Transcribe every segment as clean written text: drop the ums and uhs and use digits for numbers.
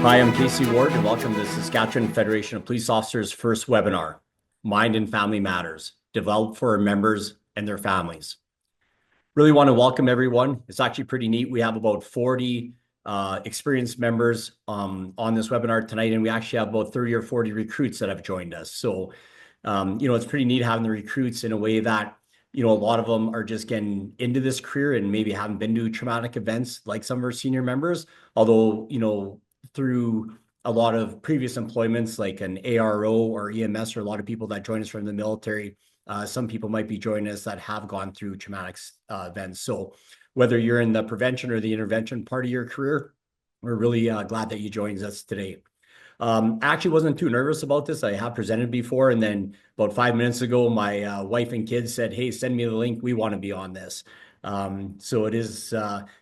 Hi, I'm Casey Ward, and welcome to the Saskatchewan Federation of Police Officers' first webinar, Mind and Family Matters, developed for our members and their families. Really want to welcome everyone. It's actually pretty neat. We have about 40 experienced members on this webinar tonight, and we actually have about 30 or 40 recruits that have joined us. So, it's pretty neat having the recruits in a way that, a lot of them are just getting into this career and maybe haven't been to traumatic events like some of our senior members, although, through a lot of previous employments like an ARO or EMS, or a lot of people that join us from the military, some people might be joining us that have gone through traumatic events. So whether you're in the prevention or the intervention part of your career, we're really glad that you joined us today. I actually wasn't too nervous about this. I have presented before, and then about 5 minutes ago, my wife and kids said, "Hey, send me the link. We want to be on this." So it is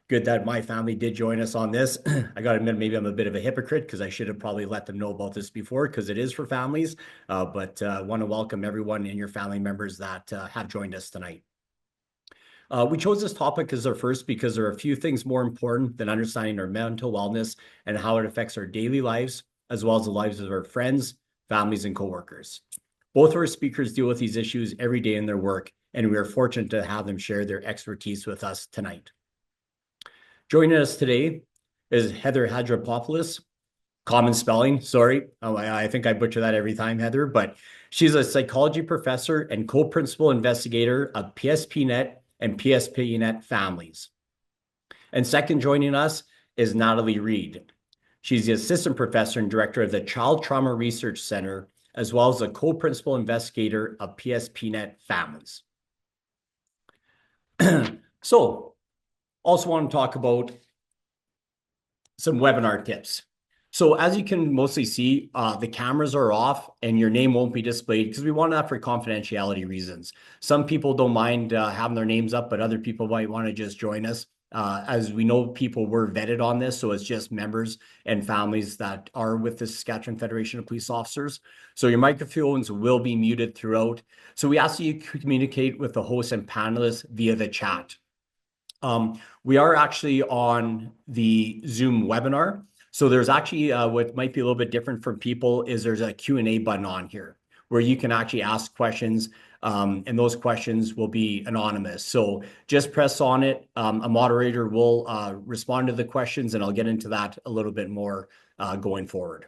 good that my family did join us on this. I got to admit, maybe I'm a bit of a hypocrite because I should have probably let them know about this before, because it is for families. But I want to welcome everyone and your family members that have joined us tonight. We chose this topic as our first because there are a few things more important than understanding our mental wellness and how it affects our daily lives, as well as the lives of our friends, families, and coworkers. Both of our speakers deal with these issues every day in their work, and we are fortunate to have them share their expertise with us tonight. Joining us today is Heather Hadjistavropoulos. Common spelling, sorry. I think I butcher that every time, Heather, but she's a psychology professor and co-principal investigator of PSPNET and PSPNET families. And second joining us is Nathalie Reid. She's the assistant professor and director of the Child Trauma Research Center, as well as a co-principal investigator of PSPNET families. So, also want to talk about some webinar tips. So as you can mostly see, the cameras are off and your name won't be displayed because we want that for confidentiality reasons. Some people don't mind having their names up, but other people might want to just join us. As we know, people were vetted on this, so it's just members and families that are with the Saskatchewan Federation of Police Officers. So your microphones will be muted throughout. So we ask that you communicate with the host and panelists via the chat. We are actually on the Zoom webinar. So there's actually what might be a little bit different for people is there's a Q&A button on here where you can actually ask questions, and those questions will be anonymous. So just press on it. A moderator will respond to the questions, and I'll get into that a little bit more going forward.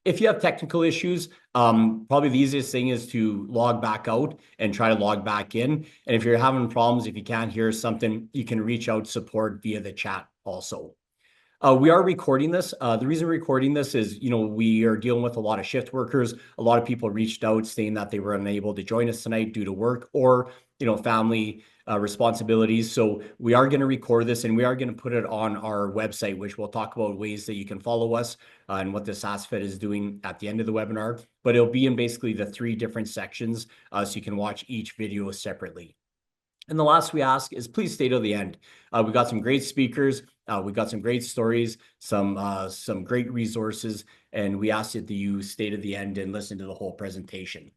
If you have technical issues, probably the easiest thing is to log back out and try to log back in. And if you're having problems, if you can't hear something, you can reach out support via the chat also. We are recording this. The reason we're recording this is, we are dealing with a lot of shift workers. A lot of people reached out saying that they were unable to join us tonight due to work or, family responsibilities. So we are going to record this and we are going to put it on our website, which we'll talk about ways that you can follow us and what the SASFed is doing at the end of the webinar. But it'll be in basically the 3 different sections, so you can watch each video separately. And the last we ask is please stay till the end. We got some great speakers. We got some great stories, some great resources, and we ask that you stay to the end and listen to the whole presentation.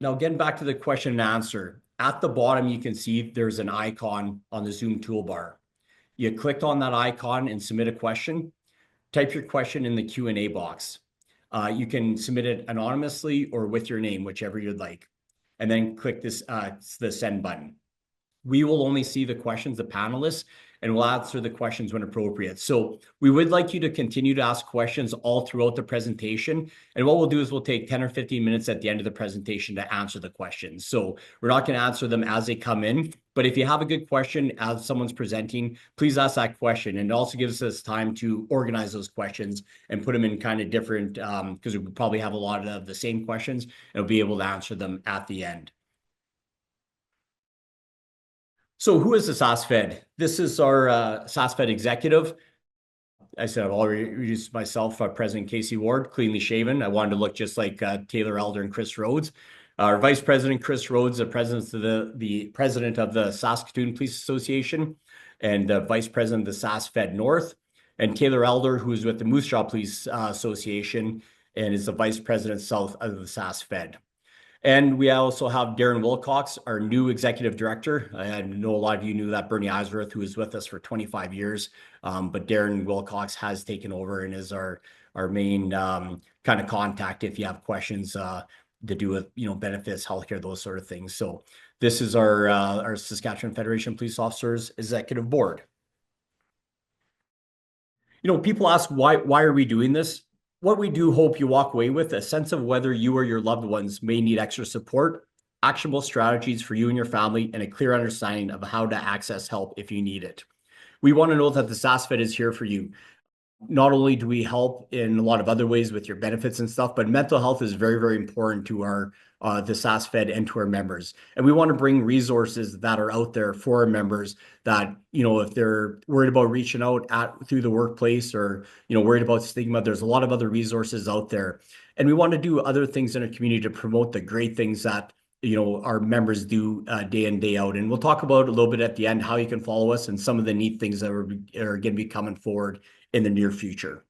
Now, getting back to the question and answer, at the bottom, you can see there's an icon on the Zoom toolbar. You click on that icon and submit a question. Type your question in the Q&A box. You can submit it anonymously or with your name, whichever you'd like. And then click this, the send button. We will only see the questions, the panelists, and we'll answer the questions when appropriate. So we would like you to continue to ask questions all throughout the presentation. And what we'll do is we'll take 10 or 15 minutes at the end of the presentation to answer the questions. So we're not going to answer them as they come in, but if you have a good question as someone's presenting, please ask that question. And it also gives us time to organize those questions and put them in kind of different, because we probably have a lot of the same questions, and we'll be able to answer them at the end. So who is the SASFed? This is our SASFed executive. I said I've already introduced myself, President Casey Ward, cleanly shaven. I wanted to look just like Taylor Elder and Chris Rhodes. Our Vice President, Chris Rhodes, the president of the Saskatoon Police Association and the Vice President of the SASFed North. And Taylor Elder, who is with the Moose Jaw Police Association and is the Vice President South of the SASFed. And we also have Darren Wilcox, our new executive director. I know a lot of you knew that Bernie Eisworth, who was with us for 25 years, but Darren Wilcox has taken over and is our main kind of contact if you have questions to do with benefits, healthcare, those sort of things. So this is our Saskatchewan Federation of Police Officers Executive Board. People ask why are we doing this? What we do hope you walk away with a sense of whether you or your loved ones may need extra support, actionable strategies for you and your family, and a clear understanding of how to access help if you need it. We want to know that the SaskFed is here for you. Not only do we help in a lot of other ways with your benefits and stuff, but mental health is very, very important to the SaskFed and to our members. And we want to bring resources that are out there for our members that, if they're worried about reaching out through the workplace or, worried about stigma, there's a lot of other resources out there. And we want to do other things in our community to promote the great things that our members do day in, day out. And we'll talk about a little bit at the end how you can follow us and some of the neat things that are going to be coming forward in the near future.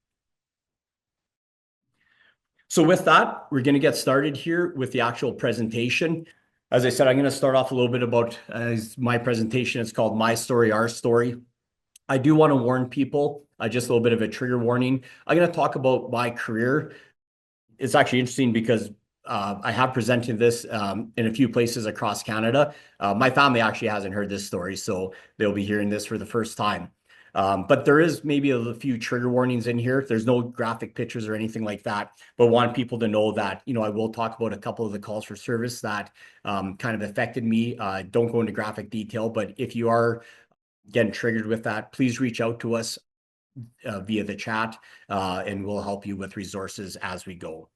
So with that, we're going to get started here with the actual presentation. As I said, I'm going to start off a little bit about my presentation. It's called My Story, Our Story. I do want to warn people, just a little bit of a trigger warning. I'm going to talk about my career. It's actually interesting because I have presented this in a few places across Canada. My family actually hasn't heard this story, so they'll be hearing this for the first time. But there is maybe a few trigger warnings in here. There's no graphic pictures or anything like that, but want people to know that, I will talk about a couple of the calls for service that kind of affected me. Don't go into graphic detail, but if you are getting triggered with that, please reach out to us via the chat and we'll help you with resources as we go.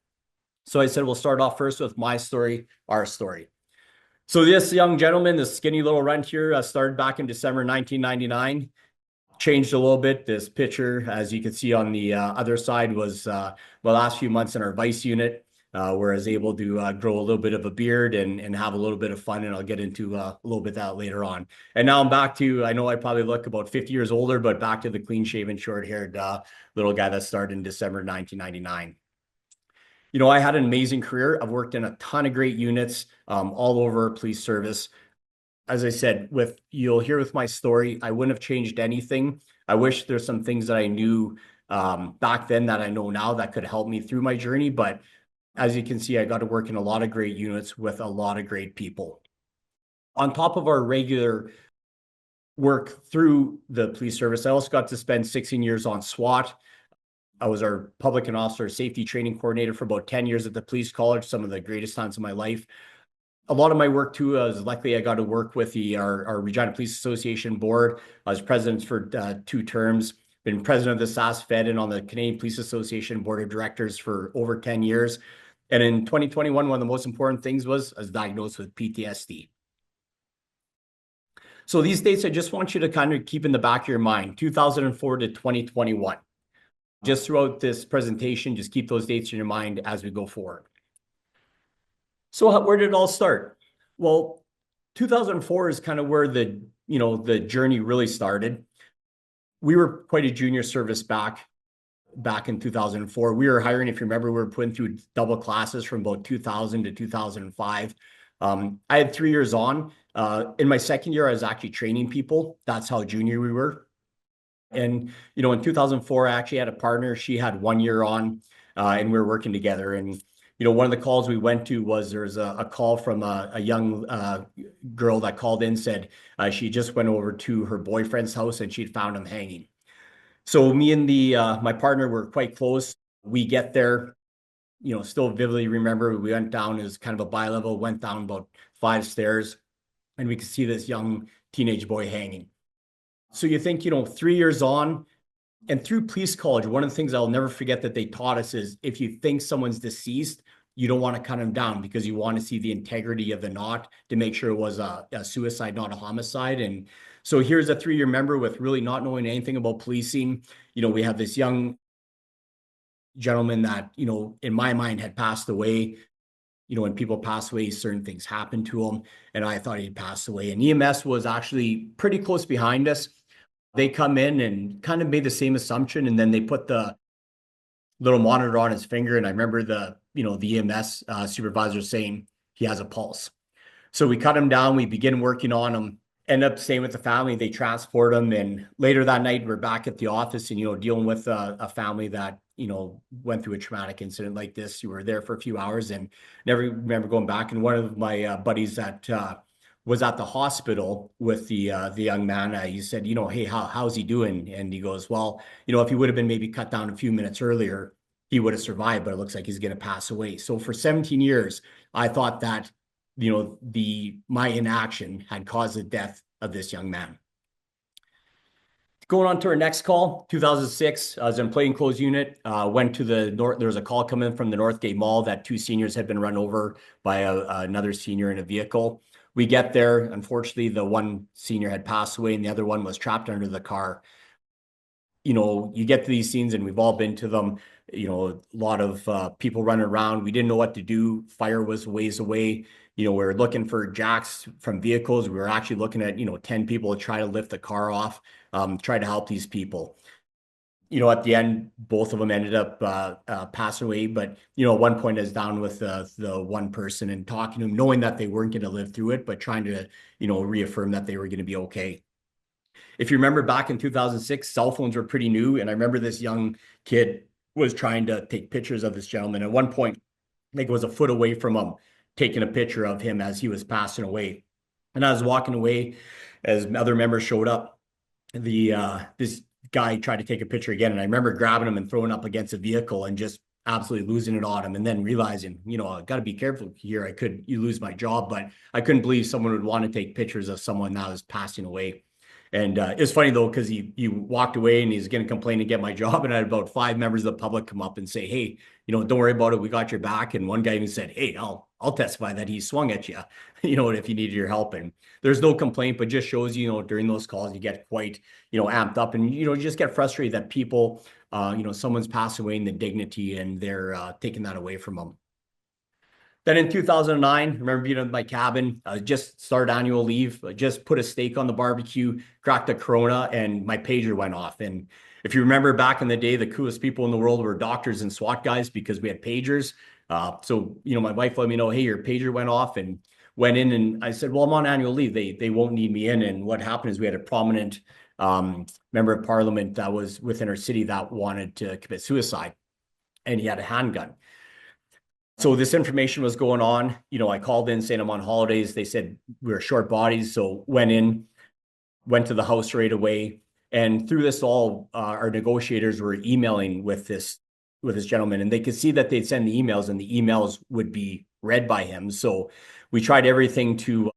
So I said, we'll start off first with my story, our story. So this young gentleman, this skinny little runt here, started back in December 1999. Changed a little bit. This picture, as you can see on the other side, was the last few months in our vice unit, where I was able to grow a little bit of a beard and have a little bit of fun, and I'll get into a little bit that later on. And now I'm back to, I know I probably look about 50 years older, but back to the clean-shaven, short-haired little guy that started in December 1999. I had an amazing career. I've worked in a ton of great units all over police service. As I said, you'll hear with my story, I wouldn't have changed anything. I wish there's some things that I knew back then that I know now that could help me through my journey. But as you can see, I got to work in a lot of great units with a lot of great people. On top of our regular work through the police service, I also got to spend 16 years on SWAT. I was our public and officer safety training coordinator for about 10 years at the police college, some of the greatest times of my life. A lot of my work too, luckily I got to work with our Regina Police Association board. I was president for 2 terms, been president of the SaskFed and on the Canadian Police Association board of directors for over 10 years. And in 2021, one of the most important things was I was diagnosed with PTSD. So these dates, I just want you to kind of keep in the back of your mind, 2004 to 2021. Just throughout this presentation, just keep those dates in your mind as we go forward. So where did it all start? Well, 2004 is kind of where the journey really started. We were quite a junior service back in 2004. We were hiring, if you remember, we were putting through double classes from about 2000 to 2005. I had 3 years on. In my second year, I was actually training people. That's how junior we were. And, in 2004, I actually had a partner. She had 1 year on and we were working together. And one of the calls we went to was there's a call from a young girl that called in, said she just went over to her boyfriend's house and she'd found him hanging. So me and my partner were quite close. We get there, still vividly remember we went down, it was kind of a bi-level, went down about 5 stairs and we could see this young teenage boy hanging. So you think, 3 years on, and through police college, one of the things I'll never forget that they taught us is if you think someone's deceased, you don't want to cut them down because you want to see the integrity of the knot to make sure it was a suicide, not a homicide. And so here's a 3-year member with really not knowing anything about policing. We have this young gentleman that, in my mind had passed away. When people pass away, certain things happen to them. And I thought he'd passed away. And EMS was actually pretty close behind us. They come in and kind of made the same assumption, and then they put the little monitor on his finger. And I remember the EMS supervisor saying, he has a pulse. So we cut him down. We begin working on him. End up staying with the family. They transport him, and later that night we're back at the office and dealing with a family that went through a traumatic incident like this. You were there for a few hours and never remember going back. And one of my buddies that was at the hospital with the young man, he said, hey, how's he doing? And he goes, well, if he would have been maybe cut down a few minutes earlier, he would have survived, but it looks like he's going to pass away. So for 17 years, I thought that my inaction had caused the death of this young man. Going on to our next call, 2006, I was in a plainclothes unit, went to the north. There was a call coming from the Northgate Mall that 2 seniors had been run over by another senior in a vehicle. We get there. Unfortunately, the one senior had passed away and the other one was trapped under the car. You get to these scenes and we've all been to them, a lot of people running around. We didn't know what to do. Fire was ways away. We were looking for jacks from vehicles. We were actually looking at, 10 people to try to lift the car off, try to help these people. At the end, both of them ended up passing away. But, at one point I was down with the one person and talking to them, knowing that they weren't going to live through it, but trying to, reaffirm that they were going to be okay. If you remember back in 2006, cell phones were pretty new. And I remember this young kid was trying to take pictures of this gentleman. At one point, I think it was a foot away from him, taking a picture of him as he was passing away. And I was walking away as other members showed up. This guy tried to take a picture again. And I remember grabbing him and throwing up against a vehicle and just absolutely losing it on him. And then realizing, I got to be careful here. You lose my job, but I couldn't believe someone would want to take pictures of someone that was passing away. And it's funny, though, because he walked away and he's going to complain and get my job. And I had about 5 members of the public come up and say, hey, don't worry about it. We got your back. And one guy even said, hey, I'll testify that he swung at you, if you needed your help. And there's no complaint, but just shows, during those calls, you get quite, amped up and, you just get frustrated that people, someone's passed away in the dignity and they're taking that away from them. Then in 2009, I remember being in my cabin, just started annual leave, just put a steak on the barbecue, cracked a Corona, and my pager went off. And if you remember back in the day, the coolest people in the world were doctors and SWAT guys because we had pagers. So, my wife let me know, hey, your pager went off, and went in and I said, well, I'm on annual leave. They won't need me in. And what happened is we had a prominent member of parliament that was within our city that wanted to commit suicide, and he had a handgun. So this information was going on. I called in saying I'm on holidays. They said we were short bodies. So went to the house right away. And through this all, our negotiators were emailing with this gentleman, and they could see that they'd send the emails and the emails would be read by him. So we tried everything to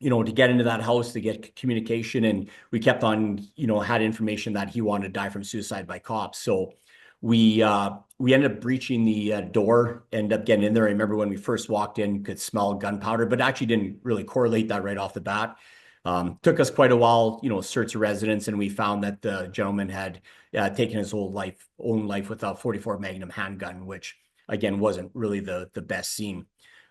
get into that house, to get communication. And we kept on, had information that he wanted to die from suicide by cops. So we ended up breaching the door, ended up getting in there. I remember when we first walked in, could smell gunpowder, but actually didn't really correlate that right off the bat. Took us quite a while, search the residence, and we found that the gentleman had taken his own life with a 44 Magnum handgun, which again wasn't really the best scene.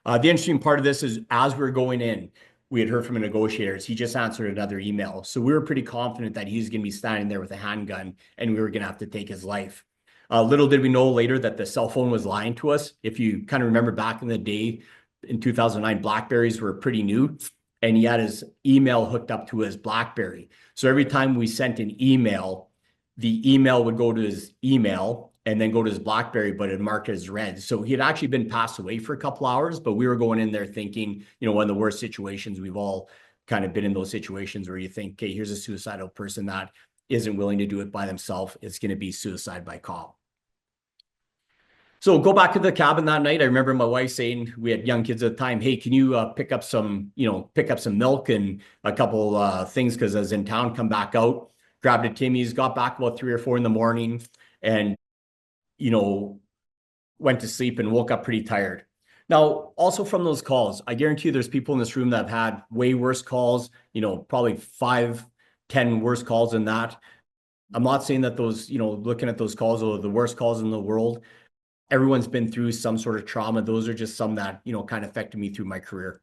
The interesting part of this is, as we were going in, we had heard from the negotiators. He just answered another email, so we were pretty confident that he was going to be standing there with a handgun, and we were going to have to take his life. Little did we know later that the cell phone was lying to us. If you kind of remember back in the day, in 2009, Blackberries were pretty new, and he had his email hooked up to his Blackberry. So every time we sent an email, the email would go to his email and then go to his Blackberry, but it marked as read. So he had actually been passed away for a couple hours, but we were going in there thinking, one of the worst situations. We've all kind of been in those situations where you think, okay, here's a suicidal person that isn't willing to do it by themselves. It's going to be suicide by cop. So go back to the cabin that night. I remember my wife saying, we had young kids at the time, hey, can you pick up some milk and a couple things, because I was in town, come back out. Grabbed a Timmy's, got back about 3 or 4 in the morning, and went to sleep and woke up pretty tired. Now, also from those calls, I guarantee you there's people in this room that have had way worse calls, probably 5, 10 worse calls than that. I'm not saying that those, looking at those calls are the worst calls in the world. Everyone's been through some sort of trauma. Those are just some that, kind of affected me through my career.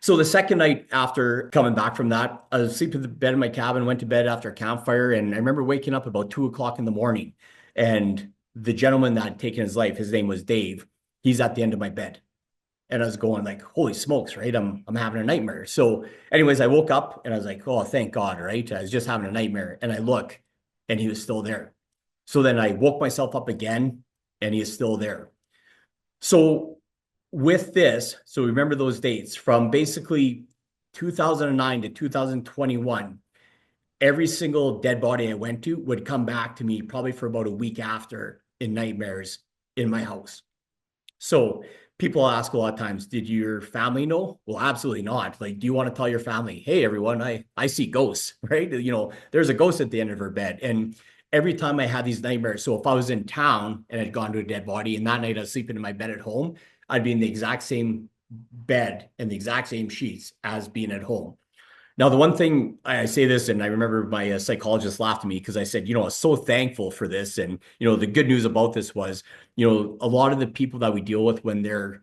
So the second night after coming back from that, I was asleep in the bed in my cabin, went to bed after a campfire. And I remember waking up about 2 o'clock in the morning, and the gentleman that had taken his life, his name was Dave. He's at the end of my bed. And I was going like, holy smokes, right? I'm having a nightmare. So anyways, I woke up and I was like, oh, thank God, right? I was just having a nightmare. And I look and he was still there. So then I woke myself up again and he is still there. So with this, so remember those dates from basically 2009 to 2021, every single dead body I went to would come back to me probably for about a week after in nightmares in my house. So people ask a lot of times, did your family know? Well, absolutely not. Like, do you want to tell your family, hey, everyone, I see ghosts, right? There's a ghost at the end of her bed. And every time I had these nightmares, so if I was in town and I'd gone to a dead body and that night I was sleeping in my bed at home, I'd be in the exact same bed and the exact same sheets as being at home. Now, the one thing I say this, and I remember my psychologist laughed at me because I said, I was so thankful for this. And, the good news about this was, a lot of the people that we deal with when they're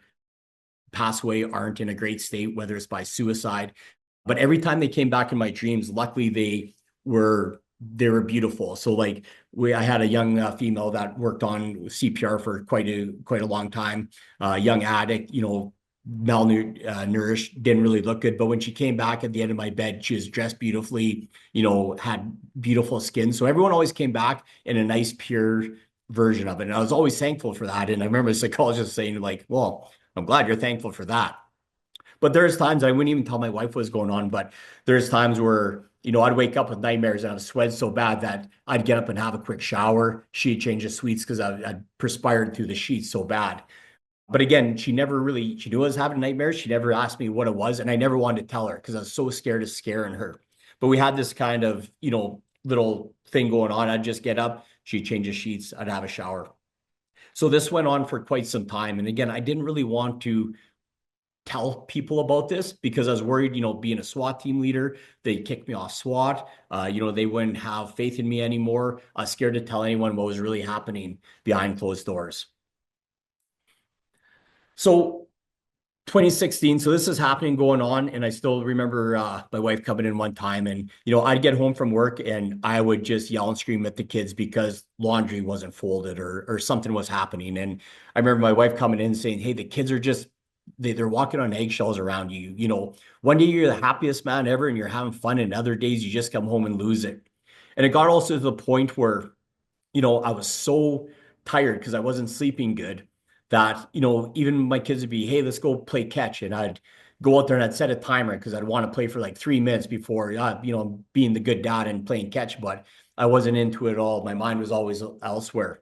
pass away aren't in a great state, whether it's by suicide. But every time they came back in my dreams, luckily they were beautiful. So like I had a young female that worked on CPR for quite a long time, young addict, malnourished, didn't really look good. But when she came back at the end of my bed, she was dressed beautifully, had beautiful skin. So everyone always came back in a nice, pure version of it. And I was always thankful for that. And I remember a psychologist saying like, well, I'm glad you're thankful for that. But there's times I wouldn't even tell my wife what was going on, but there's times where, I'd wake up with nightmares and I'd sweat so bad that I'd get up and have a quick shower. She'd change the sheets because I'd perspired through the sheets so bad. But again, she knew I was having nightmares. She never asked me what it was. And I never wanted to tell her because I was so scared of scaring her. But we had this kind of, little thing going on. I'd just get up, she'd change the sheets, I'd have a shower. So this went on for quite some time. And again, I didn't really want to tell people about this because I was worried, being a SWAT team leader, they kicked me off SWAT. They wouldn't have faith in me anymore. I was scared to tell anyone what was really happening behind closed doors. So 2016, so this is happening, going on, and I still remember my wife coming in one time, and I'd get home from work and I would just yell and scream at the kids because laundry wasn't folded or something was happening. And I remember my wife coming in saying, hey, the kids are just they're walking on eggshells around you. One day you're the happiest man ever and you're having fun, and other days you just come home and lose it. And it got also to the point where I was so tired because I wasn't sleeping good that, even my kids would be, hey, let's go play catch. And I'd go out there and I'd set a timer because I'd want to play for like 3 minutes before, being the good dad and playing catch, but I wasn't into it at all. My mind was always elsewhere.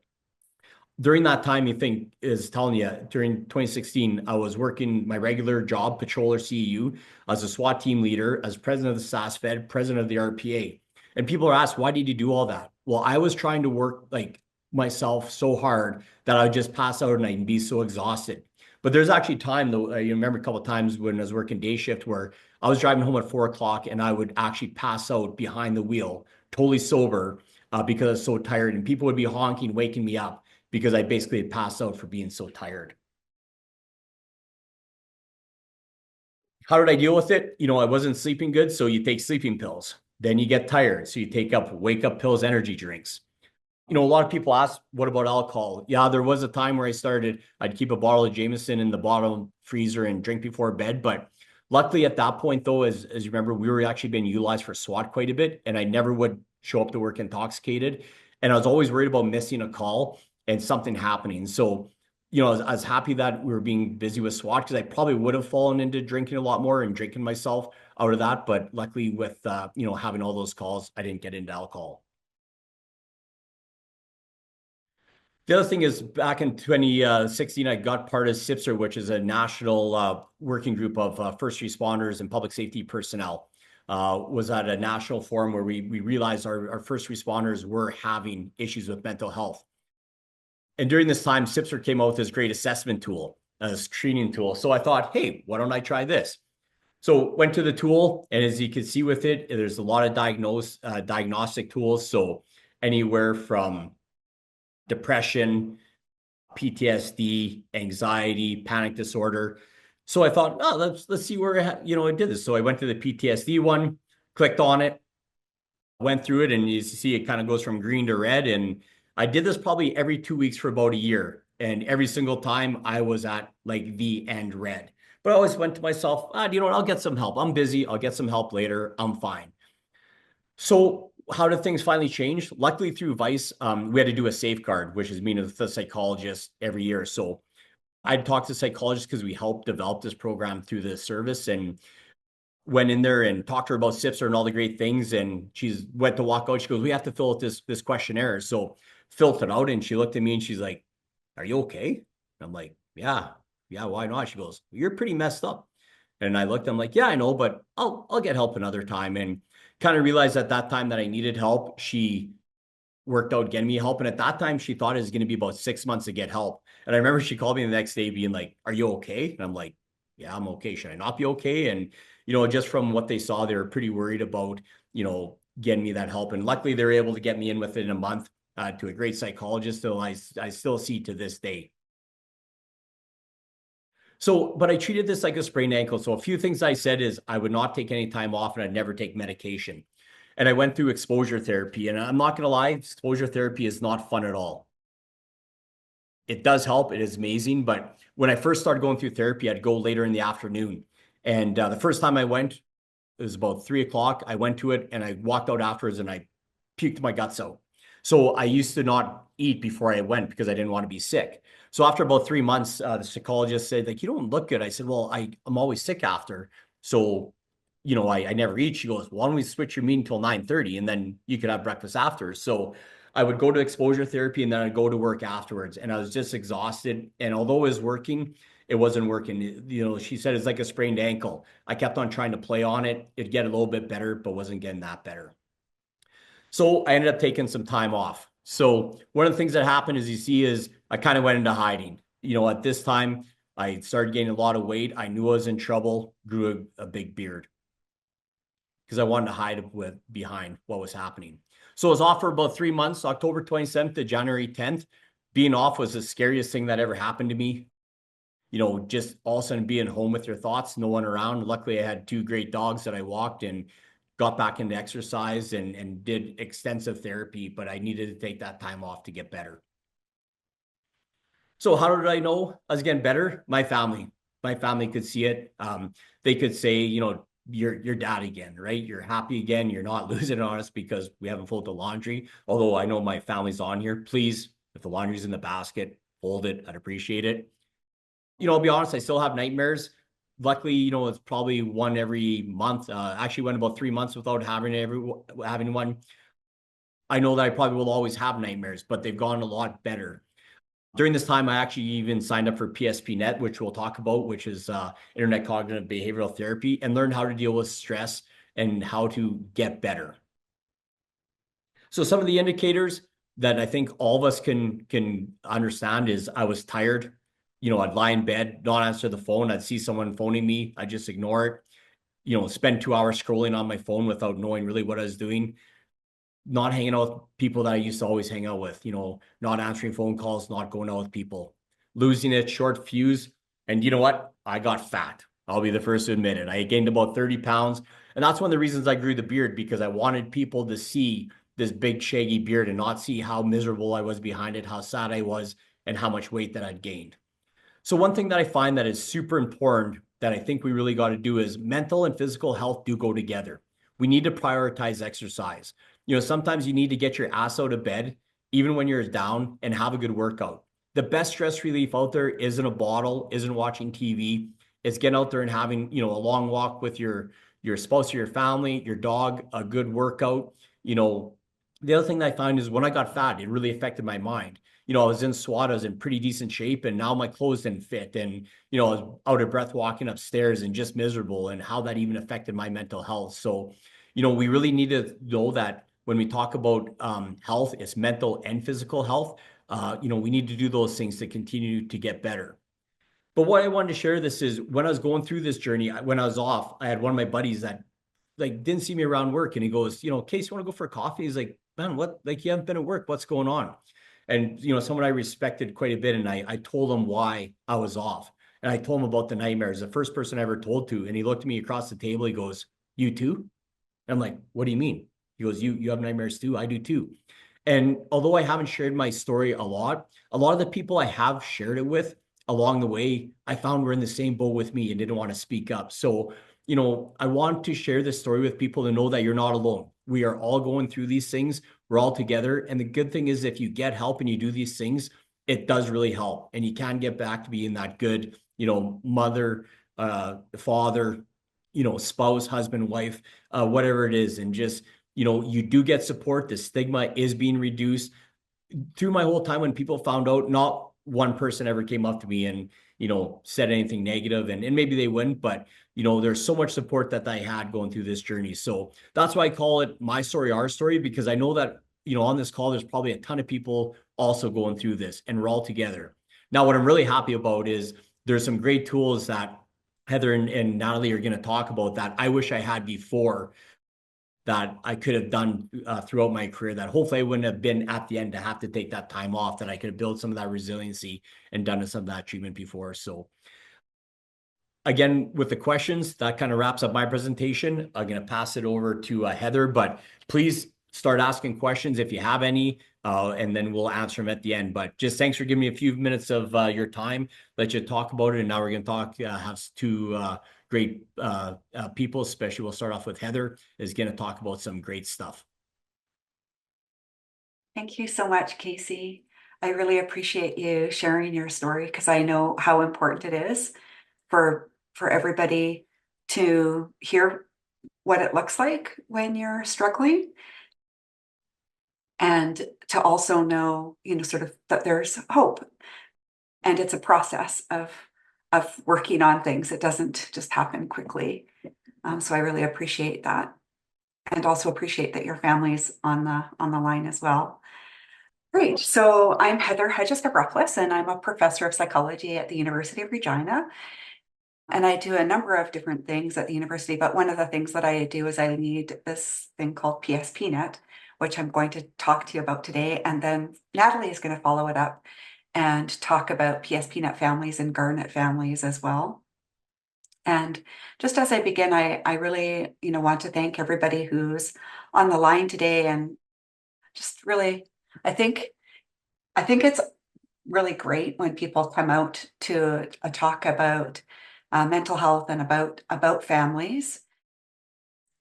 During that time, you think is telling you during 2016, I was working my regular job, patroller CEU, as a SWAT team leader, as president of the SASFed, president of the RPA. And people are asked, why did you do all that? Well, I was trying to work like myself so hard that I would just pass out at night and be so exhausted. But there's actually time though, you remember a couple of times when I was working day shift where I was driving home at 4 o'clock and I would actually pass out behind the wheel, totally sober, because I was so tired, and people would be honking, waking me up because I basically had passed out for being so tired. How did I deal with it? I wasn't sleeping good, so you take sleeping pills. Then you get tired, so you take wake up pills, energy drinks. A lot of people ask, what about alcohol? Yeah, there was a time where I'd keep a bottle of Jameson in the bottom freezer and drink before bed. But luckily at that point, though, as you remember, we were actually being utilized for SWAT quite a bit, and I never would show up to work intoxicated. And I was always worried about missing a call and something happening. So, I was happy that we were being busy with SWAT because I probably would have fallen into drinking a lot more and drinking myself out of that. But luckily with, having all those calls, I didn't get into alcohol. The other thing is back in 2016, I got part of CIPSR, which is a national working group of first responders and public safety personnel. Was at a national forum where we realized our first responders were having issues with mental health. And during this time, CIPSR came out with this great assessment tool, a screening tool. So I thought, hey, why don't I try this? So went to the tool, and as you can see with it, there's a lot of diagnostic tools. So anywhere from depression, PTSD, anxiety, panic disorder. So I thought, oh, let's see where I did this. So I went to the PTSD one, clicked on it, went through it, and you see it kind of goes from green to red. And I did this probably every 2 weeks for about a year. And every single time I was at like the end red. But I always went to myself, you know what, I'll get some help. I'm busy. I'll get some help later. I'm fine. So how did things finally change? Luckily through Vice, we had to do a safeguard, which is meeting with the psychologist every year. So I'd talk to psychologists because we helped develop this program through the service, and went in there and talked to her about SIPSR and all the great things. And she's went to walk out. She goes, we have to fill out this questionnaire. So filled it out, and she looked at me and she's like, are you okay? And I'm like, yeah, why not? She goes, you're pretty messed up. And I looked, I'm like, yeah, I know, but I'll get help another time. And kind of realized at that time that I needed help. She worked out getting me help. And at that time, she thought it was going to be about 6 months to get help. And I remember she called me the next day being like, are you okay? And I'm like, yeah, I'm okay. Should I not be okay? And, you know, just from what they saw, they were pretty worried about, you know, getting me that help. And luckily they were able to get me in within a month to a great psychologist. So I still see to this day. So, but I treated this like a sprained ankle. So a few things I said is I would not take any time off and I'd never take medication. And I went through exposure therapy, and I'm not going to lie, exposure therapy is not fun at all. It does help. It is amazing. But when I first started going through therapy, I'd go later in the afternoon. And the first time I went, it was about 3 o'clock. I went to it and I walked out afterwards and I puked my guts out. So I used to not eat before I went because I didn't want to be sick. So after about 3 months, the psychologist said, like, you don't look good. I said, well, I'm always sick after. So, you know, I never eat. She goes, why don't we switch your meeting until 9:30 and then you could have breakfast after. So I would go to exposure therapy and then I'd go to work afterwards. And I was just exhausted. And although it was working, it wasn't working. You know, she said it's like a sprained ankle. I kept on trying to play on it. It'd get a little bit better, but wasn't getting that better. So I ended up taking some time off. So one of the things that happened, as you see, is I kind of went into hiding. You know, at this time, I started gaining a lot of weight. I knew I was in trouble, grew a big beard because I wanted to hide behind what was happening. So I was off for about 3 months, October 27th to January 10th. Being off was the scariest thing that ever happened to me. You know, just all of a sudden being home with your thoughts, no one around. Luckily, I had 2 great dogs that I walked and got back into exercise and did extensive therapy, but I needed to take that time off to get better. So how did I know I was getting better? My family could see it. They could say, you know, you're dad again, right? You're happy again. You're not losing it on us because we haven't folded the laundry. Although I know my family's on here. Please, if the laundry's in the basket, fold it. I'd appreciate it. You know, I'll be honest, I still have nightmares. Luckily, you know, it's probably one every month. Actually went about 3 months without having one. I know that I probably will always have nightmares, but they've gone a lot better. During this time, I actually even signed up for PSPNET, which we'll talk about, which is Internet Cognitive Behavioral Therapy, and learned how to deal with stress and how to get better. So some of the indicators that I think all of us can understand is I was tired. You know, I'd lie in bed, not answer the phone. I'd see someone phoning me. I'd just ignore it. You know, spend 2 hours scrolling on my phone without knowing really what I was doing. Not hanging out with people that I used to always hang out with, you know, not answering phone calls, not going out with people, losing it, short fuse. And you know what? I got fat. I'll be the first to admit it. I gained about 30 pounds. And that's one of the reasons I grew the beard, because I wanted people to see this big shaggy beard and not see how miserable I was behind it, how sad I was, and how much weight that I'd gained. So one thing that I find that is super important that I think we really got to do is mental and physical health do go together. We need to prioritize exercise. You know, sometimes you need to get your ass out of bed, even when you're down, and have a good workout. The best stress relief out there isn't a bottle, isn't watching TV. It's getting out there and having, you know, a long walk with your spouse or your family, your dog, a good workout. You know, the other thing that I found is when I got fat, it really affected my mind. You know, I was in SWAT, I was in pretty decent shape, and now my clothes didn't fit. And, you know, I was out of breath walking upstairs and just miserable, and how that even affected my mental health. So, you know, we really need to know that when we talk about health, it's mental and physical health. You know, we need to do those things to continue to get better. But what I wanted to share this is when I was going through this journey, when I was off, I had one of my buddies that like didn't see me around work, and he goes, you know, Case, you want to go for a coffee? He's like, man, what? Like, you haven't been at work. What's going on? And, you know, someone I respected quite a bit. And I told him why I was off. And I told him about the nightmares, the first person I ever told to. And he looked at me across the table. He goes, you too? And I'm like, what do you mean? He goes, you have nightmares too? I do too. And although I haven't shared my story a lot of the people I have shared it with along the way, I found were in the same boat with me and didn't want to speak up. So, I want to share this story with people to know that you're not alone. We are all going through these things. We're all together. And the good thing is, if you get help and you do these things, it does really help. And you can get back to being that good, mother, father, spouse, husband, wife, whatever it is. And just, you do get support. The stigma is being reduced. Through my whole time, when people found out, not one person ever came up to me and, said anything negative, and maybe they wouldn't, but, there's so much support that I had going through this journey. So that's why I call it my story, our story, because I know that, on this call, there's probably a ton of people also going through this, and we're all together. Now, what I'm really happy about is there's some great tools that Heather and Natalie are going to talk about that I wish I had before, that I could have done throughout my career, that hopefully I wouldn't have been at the end to have to take that time off, that I could have built some of that resiliency and done some of that treatment before. So again, with the questions, that kind of wraps up my presentation. I'm going to pass it over to Heather, but please start asking questions if you have any, and then we'll answer them at the end. But just thanks for giving me a few minutes of your time, let you talk about it. And now we're going to talk, have two great people, especially we'll start off with Heather, is going to talk about some great stuff. Thank you so much, Casey. I really appreciate you sharing your story, because I know how important it is for everybody to hear what it looks like when you're struggling, and to also know, sort of that there's hope, and it's a process of working on things. It doesn't just happen quickly. So I really appreciate that, and also appreciate that your family's on the line as well. Great. So I'm Heather Hadjistavropoulos, and I'm a professor of psychology at the University of Regina. And I do a number of different things at the university, but one of the things that I do is I lead this thing called PSPNET, which I'm going to talk to you about today. And then Nathalie is going to follow it up and talk about PSPNET families and Garnet families as well. And just as I begin, I really, want to thank everybody who's on the line today, and just really, I think it's really great when people come out to a talk about mental health and about families.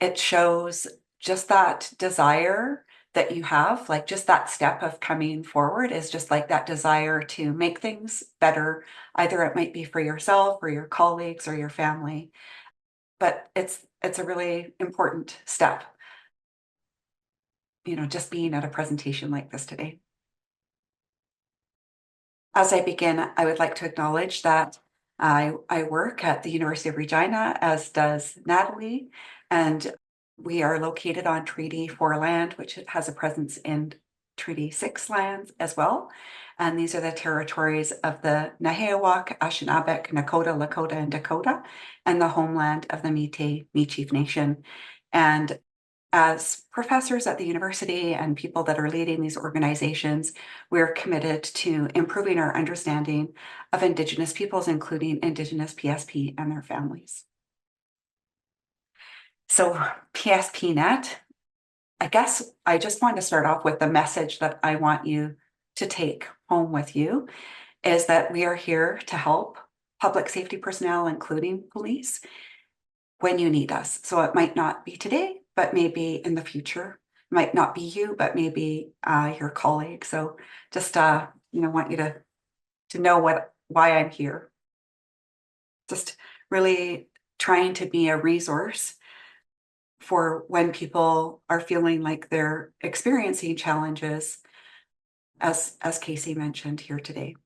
It shows just that desire that you have, like just that step of coming forward is just like that desire to make things better. Either it might be for yourself or your colleagues or your family, but it's a really important step, just being at a presentation like this today. As I begin, I would like to acknowledge that I work at the University of Regina, as does Nathalie, and we are located on Treaty 4 land, which has a presence in Treaty 6 lands as well. And these are the territories of the Nehiyawak, Anishinaabe, Nakota, Lakota, and Dakota, and the homeland of the Métis, Méchief Nation. And as professors at the university and people that are leading these organizations, we're committed to improving our understanding of Indigenous peoples, including Indigenous PSP and their families. So PSPNET, I guess I just want to start off with the message that I want you to take home with you, is that we are here to help public safety personnel, including police, when you need us. So it might not be today, but maybe in the future. It might not be you, but maybe your colleague. So just want you to know why I'm here. Just really trying to be a resource for when people are feeling like they're experiencing challenges, as Casey mentioned here today.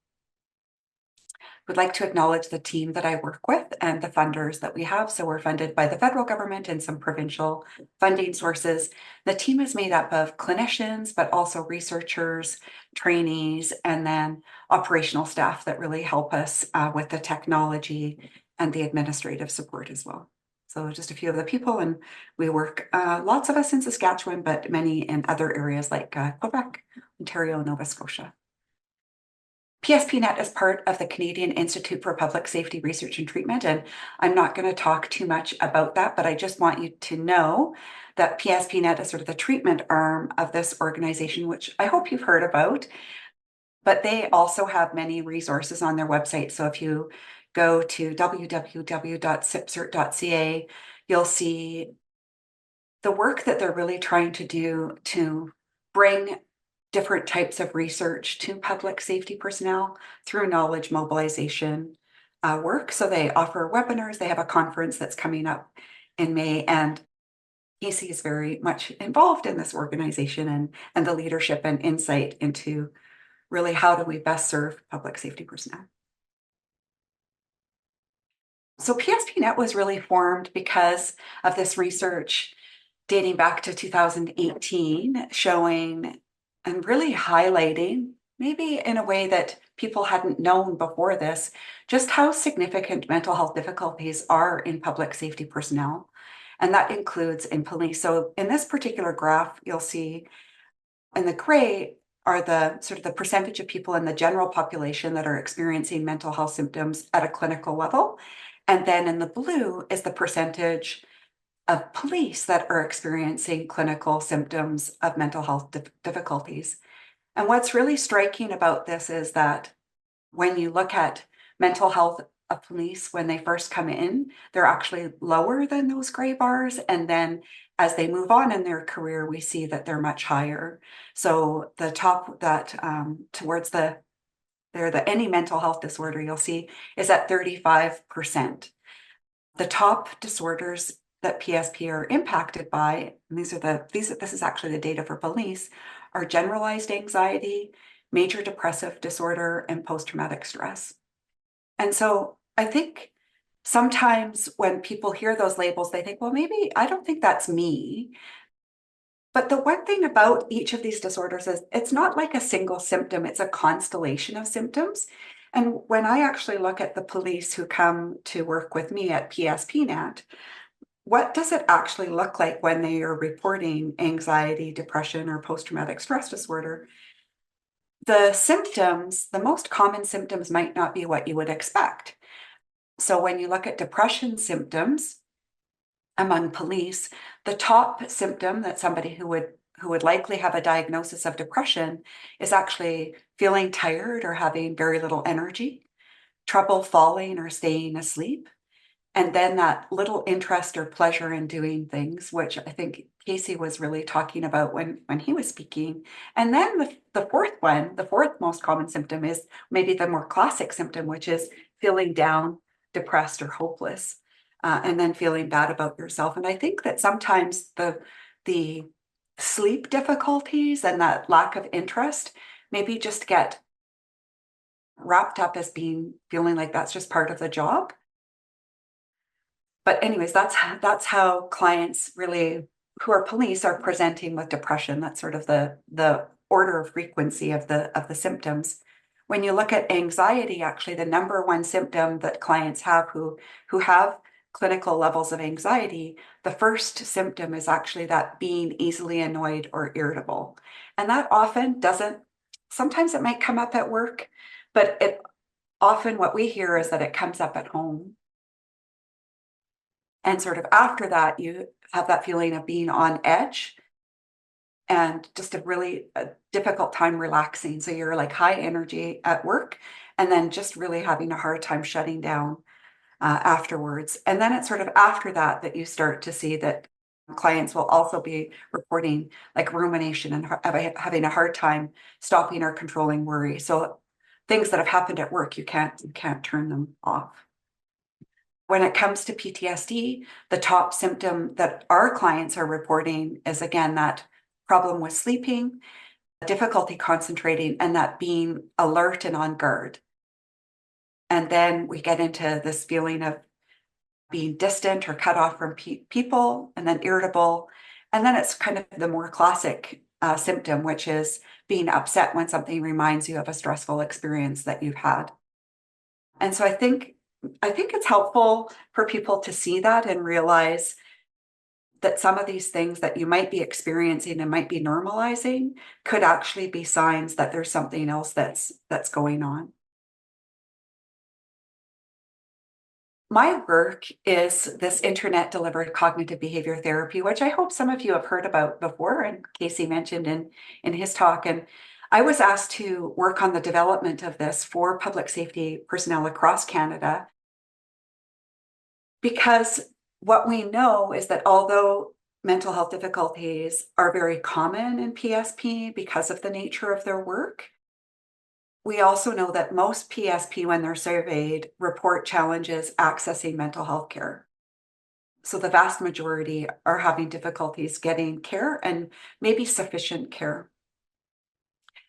Would like to acknowledge the team that I work with and the funders that we have. So we're funded by the federal government and some provincial funding sources. The team is made up of clinicians, but also researchers, trainees, and then operational staff that really help us with the technology and the administrative support as well. So just a few of the people, and we work, lots of us in Saskatchewan, but many in other areas like Quebec, Ontario, Nova Scotia. PSPNET is part of the Canadian Institute for Public Safety Research and Treatment, and I'm not going to talk too much about that, but I just want you to know that PSPNET is sort of the treatment arm of this organization, which I hope you've heard about, but they also have many resources on their website. So if you go to www.cipcert.ca, you'll see the work that they're really trying to do to bring different types of research to public safety personnel through knowledge mobilization work. So they offer webinars. They have a conference that's coming up in May, and Casey is very much involved in this organization and the leadership and insight into really how do we best serve public safety personnel. So PSPNet was really formed because of this research dating back to 2018, showing and really highlighting, maybe in a way that people hadn't known before this, just how significant mental health difficulties are in public safety personnel. And that includes in police. So in this particular graph, you'll see in the gray are the sort of the percentage of people in the general population that are experiencing mental health symptoms at a clinical level. And then in the blue is the percentage of police that are experiencing clinical symptoms of mental health difficulties. And what's really striking about this is that when you look at mental health of police, when they first come in, they're actually lower than those gray bars. And then as they move on in their career, we see that they're much higher. So the top that towards the any mental health disorder you'll see is at 35%. The top disorders that PSP are impacted by, and this is actually the data for police, are generalized anxiety, major depressive disorder, and post-traumatic stress. And so I think sometimes when people hear those labels, they think, well, maybe I don't think that's me. But the one thing about each of these disorders is it's not like a single symptom, it's a constellation of symptoms. And when I actually look at the police who come to work with me at PSPNet, what does it actually look like when they are reporting anxiety, depression, or post-traumatic stress disorder? The symptoms, the most common symptoms might not be what you would expect. So when you look at depression symptoms among police, the top symptom that somebody who would likely have a diagnosis of depression is actually feeling tired or having very little energy, trouble falling or staying asleep, and then that little interest or pleasure in doing things, which I think Casey was really talking about when he was speaking. And then the fourth most common symptom is maybe the more classic symptom, which is feeling down, depressed, or hopeless, and then feeling bad about yourself. And I think that sometimes the sleep difficulties and that lack of interest maybe just get wrapped up as feeling like that's just part of the job. But anyways, that's how clients really who are police are presenting with depression. That's sort of the order of frequency of the symptoms. When you look at anxiety, actually the number one symptom that clients have who have clinical levels of anxiety, the first symptom is actually that being easily annoyed or irritable. And that often doesn't, sometimes it might come up at work, but it often what we hear is that it comes up at home. And sort of after that, you have that feeling of being on edge and just a difficult time relaxing. So you're like high energy at work and then just really having a hard time shutting down afterwards. And then it's sort of after that that you start to see that clients will also be reporting like rumination and having a hard time stopping or controlling worry. So things that have happened at work, you can't turn them off. When it comes to PTSD, the top symptom that our clients are reporting is, again, that problem with sleeping, difficulty concentrating, and that being alert and on guard. And then we get into this feeling of being distant or cut off from people, and then irritable. And then it's kind of the more classic symptom, which is being upset when something reminds you of a stressful experience that you've had. And so I think it's helpful for people to see that and realize that some of these things that you might be experiencing and might be normalizing could actually be signs that there's something else that's going on. My work is this internet delivered cognitive behavior therapy, which I hope some of you have heard about before, and Casey mentioned in his talk. And I was asked to work on the development of this for public safety personnel across Canada, because what we know is that although mental health difficulties are very common in PSP because of the nature of their work, we also know that most PSP, when they're surveyed, report challenges accessing mental health care. So the vast majority are having difficulties getting care and maybe sufficient care.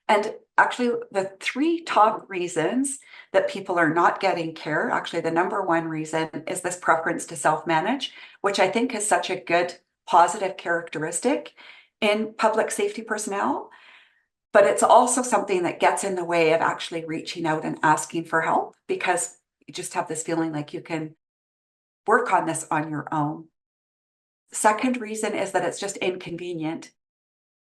And actually, the three top reasons that people are not getting care, actually, the number one reason is this preference to self-manage, which I think is such a good positive characteristic in public safety personnel. But it's also something that gets in the way of actually reaching out and asking for help, because you just have this feeling like you can work on this on your own. Second reason is that it's just inconvenient.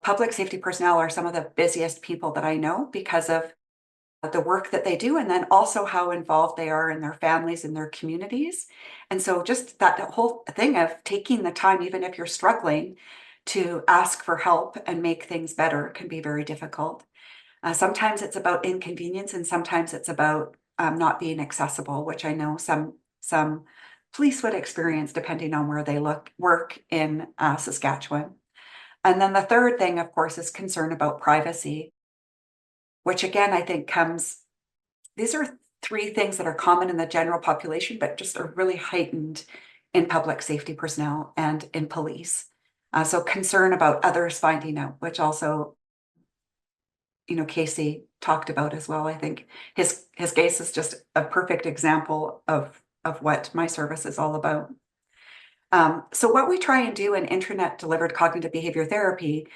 Public safety personnel are some of the busiest people that I know because of the work that they do, and then also how involved they are in their families and their communities. And so just that whole thing of taking the time, even if you're struggling, to ask for help and make things better can be very difficult. Sometimes it's about inconvenience, and sometimes it's about not being accessible, which I know some police would experience depending on where they work in Saskatchewan. And then the third thing, of course, is concern about privacy, which again, I think these are three things that are common in the general population, but just are really heightened in public safety personnel and in police. So concern about others finding out, which also, Casey talked about as well. I think his case is just a perfect example of what my service is all about. So what we try and do in internet delivered cognitive behavior therapy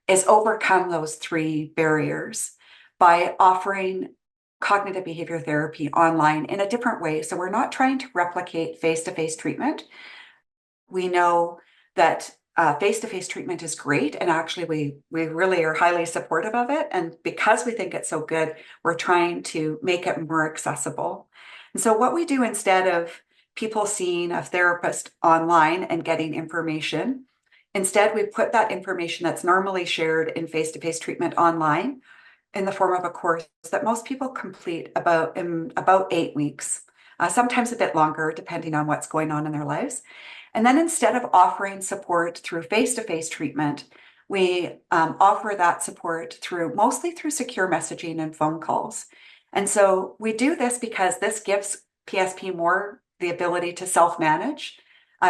is overcome those three barriers by offering cognitive behavior therapy online in a different way. So we're not trying to replicate face-to-face treatment. We know that face-to-face treatment is great, and actually we really are highly supportive of it. And because we think it's so good, we're trying to make it more accessible. And so what we do, instead of people seeing a therapist online and getting information, instead we put that information that's normally shared in face-to-face treatment online in the form of a course that most people complete in about 8 weeks, sometimes a bit longer, depending on what's going on in their lives. And then instead of offering support through face-to-face treatment, we offer that support mostly through secure messaging and phone calls. And so we do this because this gives PSP more the ability to self-manage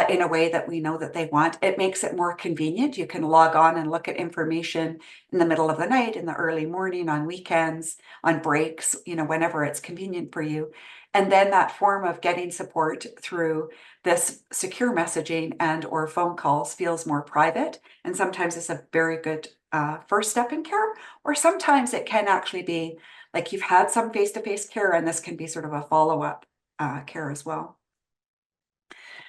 in a way that we know that they want. It makes it more convenient. You can log on and look at information in the middle of the night, in the early morning, on weekends, on breaks, whenever it's convenient for you. And then that form of getting support through this secure messaging and or phone calls feels more private, and sometimes it's a very good first step in care, or sometimes it can actually be like you've had some face-to-face care, and this can be sort of a follow-up care as well.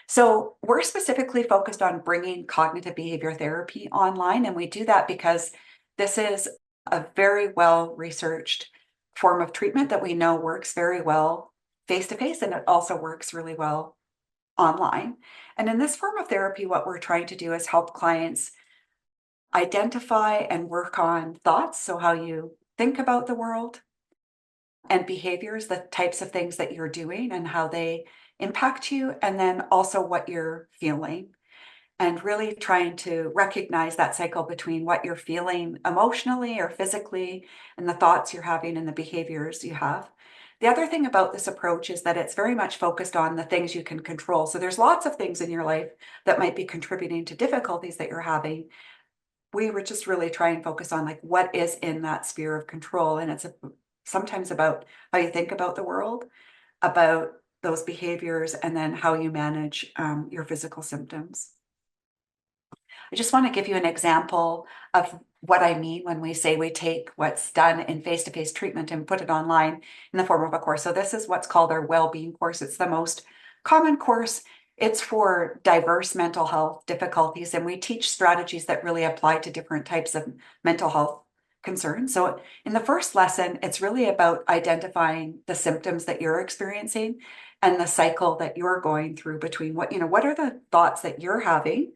So we're specifically focused on bringing cognitive behavior therapy online, and we do that because this is a very well-researched form of treatment that we know works very well face-to-face, and it also works really well online. And in this form of therapy, what we're trying to do is help clients identify and work on thoughts, so how you think about the world, and behaviors, the types of things that you're doing and how they impact you, and then also what you're feeling, and really trying to recognize that cycle between what you're feeling emotionally or physically and the thoughts you're having and the behaviors you have. The other thing about this approach is that it's very much focused on the things you can control. So there's lots of things in your life that might be contributing to difficulties that you're having. We were just really trying to focus on what is in that sphere of control. And it's sometimes about how you think about the world, about those behaviors, and then how you manage your physical symptoms. I just want to give you an example of what I mean when we say we take what's done in face-to-face treatment and put it online in the form of a course. So this is what's called our well-being course. It's the most common course It's for diverse mental health difficulties, and we teach strategies that really apply to different types of mental health concerns. So in the first lesson, it's really about identifying the symptoms that you're experiencing and the cycle that you're going through between what are the thoughts that you're having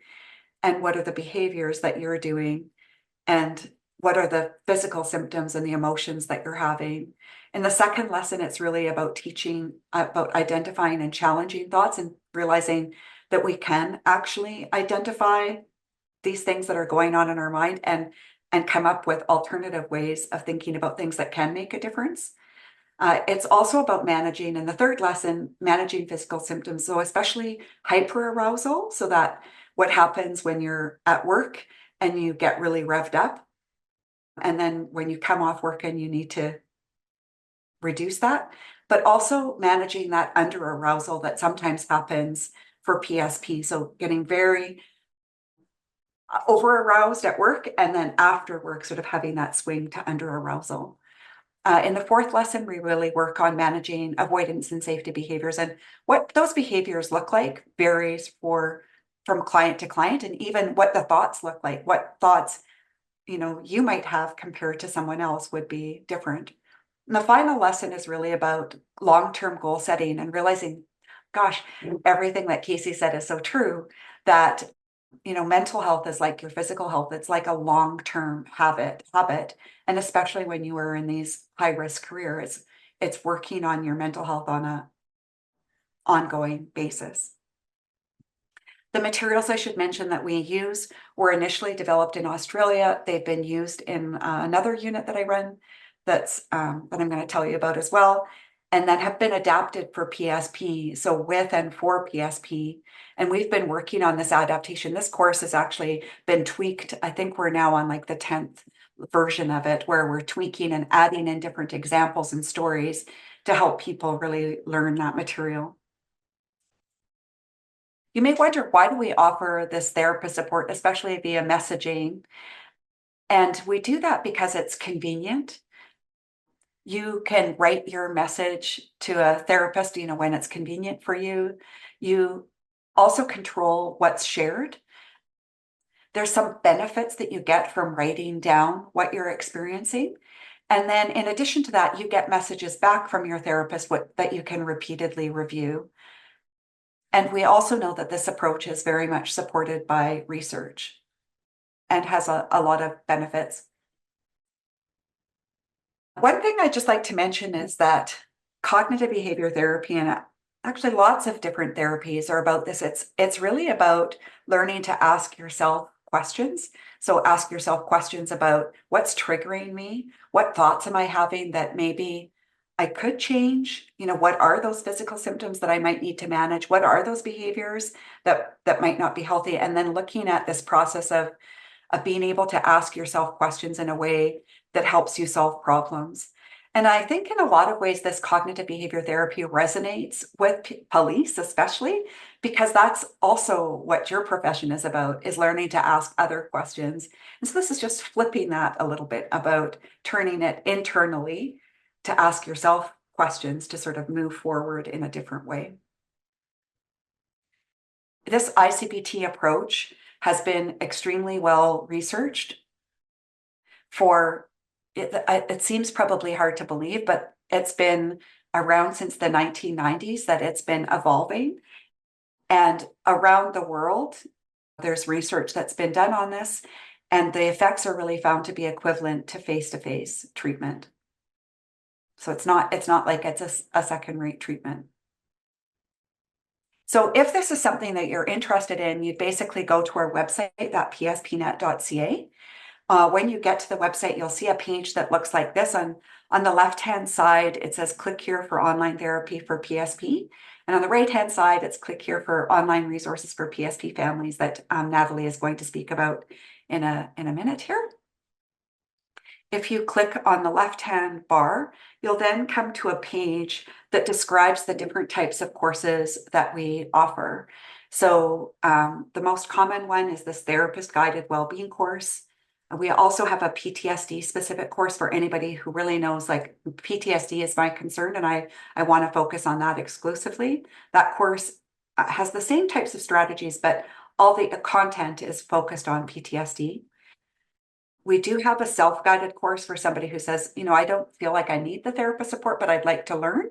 and what are the behaviors that you're doing and what are the physical symptoms and the emotions that you're having. In the second lesson, it's really about teaching about identifying and challenging thoughts and realizing that we can actually identify these things that are going on in our mind and come up with alternative ways of thinking about things that can make a difference. It's also about managing, in the third lesson, managing physical symptoms. So especially hyperarousal, so that what happens when you're at work and you get really revved up, and then when you come off work and you need to reduce that, but also managing that under arousal that sometimes happens for PSP. So getting very over aroused at work and then after work, sort of having that swing to under arousal. In the fourth lesson, we really work on managing avoidance and safety behaviors, and what those behaviors look like varies from client to client, and even what the thoughts look like, what thoughts you might have compared to someone else would be different. And the final lesson is really about long-term goal setting and realizing, gosh, everything that Casey said is so true, that mental health is like your physical health. It's like a long-term habit. And especially when you are in these high-risk careers, it's working on your mental health on a ongoing basis. The materials I should mention that we use were initially developed in Australia. They've been used in another unit that I run that I'm going to tell you about as well, and that have been adapted for PSP, so with and for PSP. And we've been working on this adaptation. This course has actually been tweaked. I think we're now on like the 10th version of it, where we're tweaking and adding in different examples and stories to help people really learn that material. You may wonder, why do we offer this therapist support, especially via messaging? And we do that because it's convenient. You can write your message to a therapist, when it's convenient for you. You also control what's shared. There's some benefits that you get from writing down what you're experiencing. And then in addition to that, you get messages back from your therapist that you can repeatedly review. And we also know that this approach is very much supported by research and has a lot of benefits. One thing I'd just like to mention is that cognitive behavior therapy, and actually lots of different therapies, are about this. It's really about learning to ask yourself questions. So ask yourself questions about what's triggering me, what thoughts am I having that maybe I could change, what are those physical symptoms that I might need to manage? What are those behaviors that might not be healthy? And then looking at this process of being able to ask yourself questions in a way that helps you solve problems. And I think in a lot of ways, this cognitive behavior therapy resonates with police, especially because that's also what your profession is about, is learning to ask other questions. And so this is just flipping that a little bit, about turning it internally to ask yourself questions to sort of move forward in a different way. This ICBT approach has been extremely well researched for, it seems probably hard to believe, but it's been around since the 1990s that it's been evolving. And around the world, there's research that's been done on this, and the effects are really found to be equivalent to face-to-face treatment. So it's not like it's a second-rate treatment. So if this is something that you're interested in, you basically go to our website, that pspnet.ca. When you get to the website, you'll see a page that looks like this. On the left-hand side, it says click here for online therapy for PSP. And on the right-hand side, it's click here for online resources for PSP families that Nathalie is going to speak about in a minute here. If you click on the left-hand bar, you'll then come to a page that describes the different types of courses that we offer. So the most common one is this therapist guided wellbeing course. We also have a PTSD specific course for anybody who really knows, like, PTSD is my concern and I want to focus on that exclusively. That course has the same types of strategies, but all the content is focused on PTSD. We do have a self-guided course for somebody who says, I don't feel like I need the therapist support, but I'd like to learn.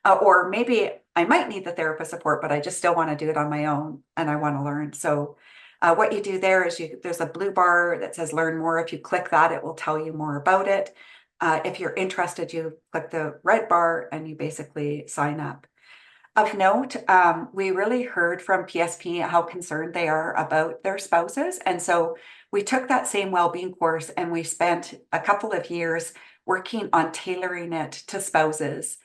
Or maybe I might need the therapist support, but I just still want to do it on my own and I want to learn. So what you do there is there's a blue bar that says learn more. If you click that, it will tell you more about it. If you're interested, you click the red bar and you basically sign up. Of note, we really heard from PSP how concerned they are about their spouses. And so we took that same well-being course and we spent a couple of years working on tailoring it to spouses.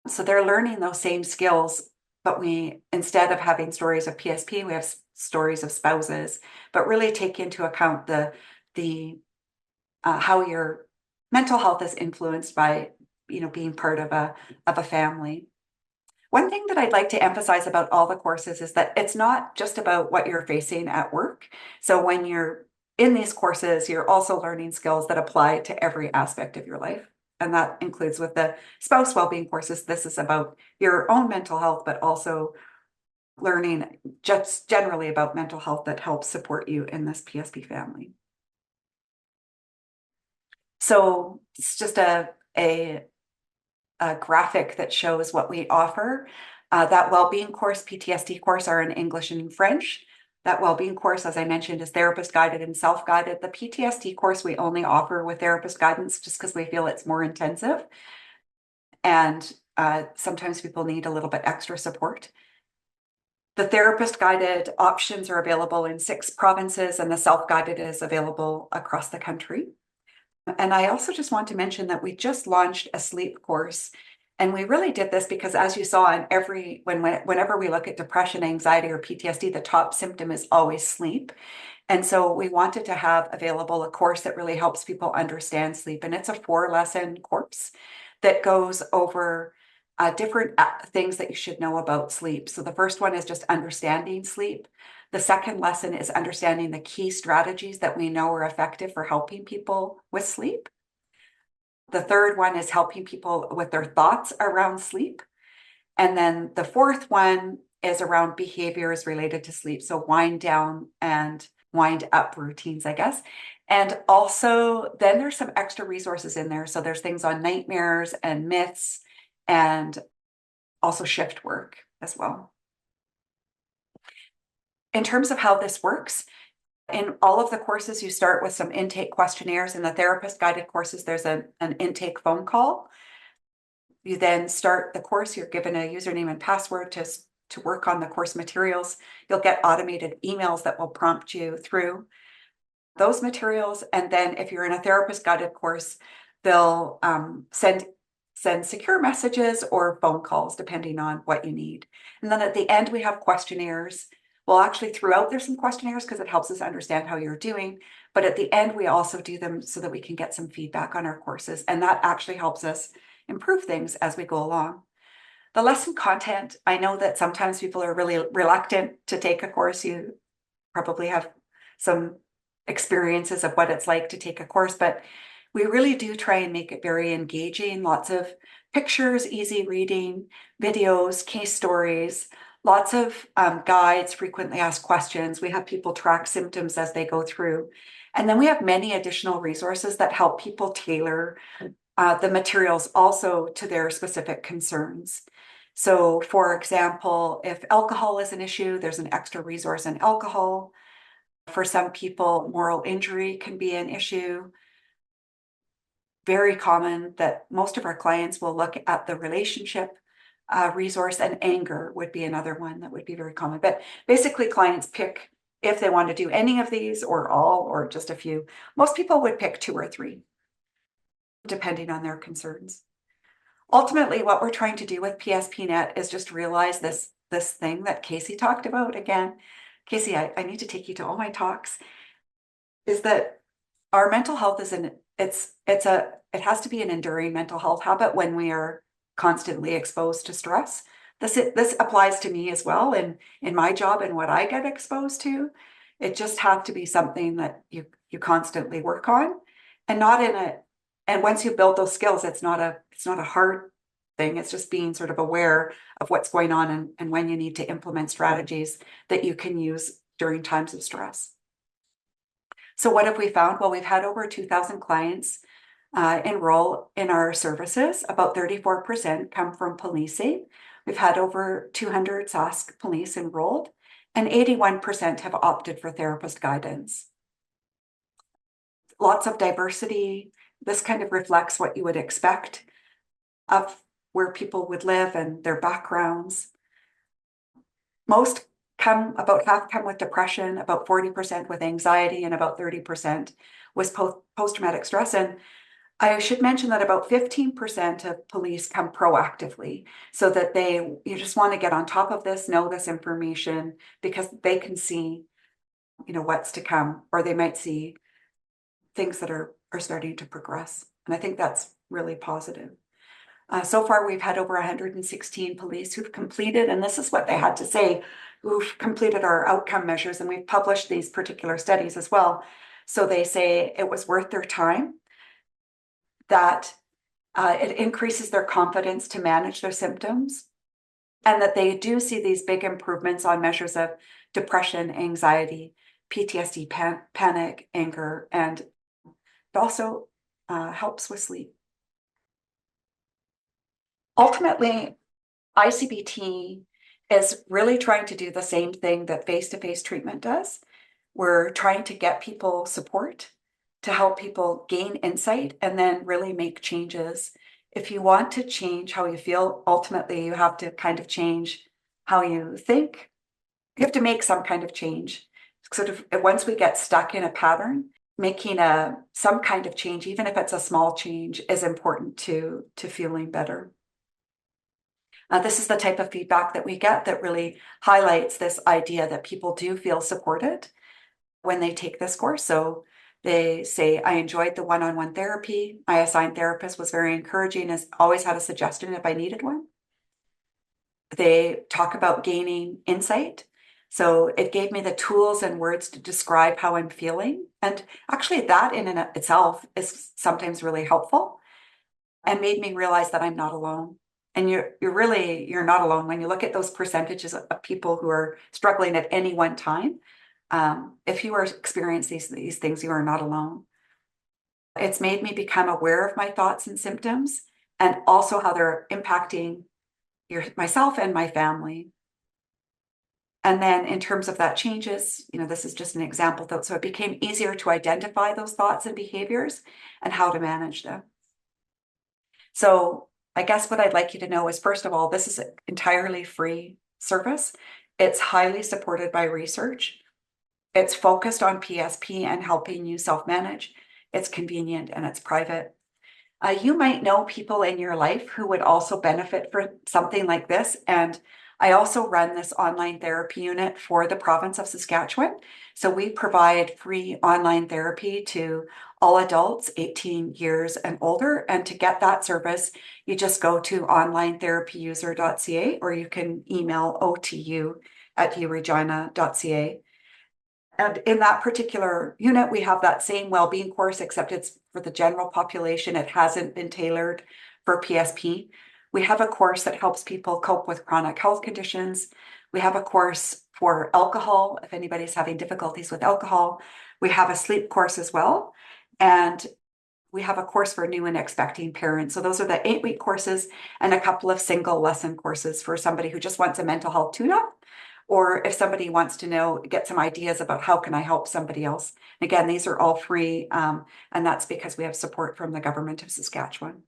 So they're learning those same skills, but instead of having stories of PSP, we have stories of spouses, but really take into account the how your mental health is influenced by, being part of a family. One thing that I'd like to emphasize about all the courses is that it's not just about what you're facing at work. So when you're in these courses, you're also learning skills that apply to every aspect of your life. And that includes with the spouse well-being courses. This is about your own mental health, but also learning just generally about mental health that helps support you in this PSP family. So it's just a graphic that shows what we offer. That well-being course, PTSD course, are in English and in French. That well-being course, as I mentioned, is therapist guided and self-guided. The PTSD course we only offer with therapist guidance just because we feel it's more intensive. And sometimes people need a little bit extra support. The therapist guided options are available in 6 provinces and the self-guided is available across the country. And I also just want to mention that we just launched a sleep course. And we really did this because, as you saw, whenever we look at depression, anxiety, or PTSD, the top symptom is always sleep. And so we wanted to have available a course that really helps people understand sleep. And it's a 4-lesson course that goes over different things that you should know about sleep. So the first one is just understanding sleep. The second lesson is understanding the key strategies that we know are effective for helping people with sleep. The third one is helping people with their thoughts around sleep. And then the fourth one is around behaviors related to sleep. So wind down and wind up routines, I guess. And also then there's some extra resources in there. So there's things on nightmares and myths and also shift work as well. In terms of how this works, in all of the courses, you start with some intake questionnaires. In the therapist guided courses, there's an intake phone call. You then start the course. You're given a username and password to work on the course materials. You'll get automated emails that will prompt you through those materials. And then if you're in a therapist guided course, they'll send secure messages or phone calls, depending on what you need. And then at the end, we have questionnaires. Well, actually, throughout there's some questionnaires because it helps us understand how you're doing. But at the end, we also do them so that we can get some feedback on our courses. And that actually helps us improve things as we go along. The lesson content, I know that sometimes people are really reluctant to take a course. You probably have some experiences of what it's like to take a course, but we really do try and make it very engaging. Lots of pictures, easy reading, videos, case stories, lots of guides, frequently asked questions. We have people track symptoms as they go through. And then we have many additional resources that help people tailor the materials also to their specific concerns. So for example, if alcohol is an issue, there's an extra resource in alcohol. For some people, moral injury can be an issue. Very common that most of our clients will look at the relationship resource, and anger would be another one that would be very common. But basically clients pick if they want to do any of these or all or just a few. Most people would pick 2 or 3, depending on their concerns. Ultimately, what we're trying to do with PSPNET is just realize this thing that Casey talked about again. Casey, I need to take you to all my talks, is that our mental health is it has to be an enduring mental health habit when we are constantly exposed to stress. This applies to me as well in my job and what I get exposed to. It just has to be something that you constantly work on, and not in a, and once you build those skills, it's not a hard thing. It's just being sort of aware of what's going on and when you need to implement strategies that you can use during times of stress. So what have we found? Well, we've had over 2,000 clients enroll in our services. About 34% come from policing. We've had over 200 Sask police enrolled, and 81% have opted for therapist guidance. Lots of diversity. This kind of reflects what you would expect of where people would live and their backgrounds. About half come with depression, about 40% with anxiety, and about 30% with post-traumatic stress. And I should mention that about 15% of police come proactively, so that you just want to get on top of this, know this information, because they can see, what's to come, or they might see things that are starting to progress. And I think that's really positive. So far, we've had over 116 police who've completed, and this is what they had to say, who've completed our outcome measures, and we've published these particular studies as well. So they say it was worth their time, that it increases their confidence to manage their symptoms, and that they do see these big improvements on measures of depression, anxiety, PTSD, panic, anger, and it also helps with sleep. Ultimately, ICBT is really trying to do the same thing that face-to-face treatment does. We're trying to get people support, to help people gain insight, and then really make changes. If you want to change how you feel, ultimately you have to kind of change how you think. You have to make some kind of change. Sort of once we get stuck in a pattern, making some kind of change, even if it's a small change, is important to feeling better. This is the type of feedback that we get that really highlights this idea that people do feel supported when they take this course. So they say, I enjoyed the one-on-one therapy. My assigned therapist was very encouraging, has always had a suggestion if I needed one. They talk about gaining insight. So it gave me the tools and words to describe how I'm feeling. And actually that in and of itself is sometimes really helpful, and made me realize that I'm not alone. And you're not alone when you look at those percentages of people who are struggling at any one time. If you are experiencing these things, you are not alone. It's made me become aware of my thoughts and symptoms, and also how they're impacting myself and my family. And then in terms of that changes, this is just an example though. So it became easier to identify those thoughts and behaviors and how to manage them. So I guess what I'd like you to know is, first of all, this is an entirely free service. It's highly supported by research. It's focused on PSP and helping you self-manage. It's convenient and it's private. You might know people in your life who would also benefit from something like this. And I also run this online therapy unit for the province of Saskatchewan. So we provide free online therapy to all adults 18 years and older. And to get that service, you just go to onlinetherapyuser.ca, or you can email otu@uregina.ca. And in that particular unit, we have that same well-being course, except it's for the general population. It hasn't been tailored for PSP. We have a course that helps people cope with chronic health conditions. We have a course for alcohol, if anybody's having difficulties with alcohol. We have a sleep course as well. And we have a course for new and expecting parents. So those are the 8-week courses, and a couple of single lesson courses for somebody who just wants a mental health tune-up, or if somebody wants to get some ideas about how can I help somebody else. Again, these are all free, and that's because we have support from the government of Saskatchewan.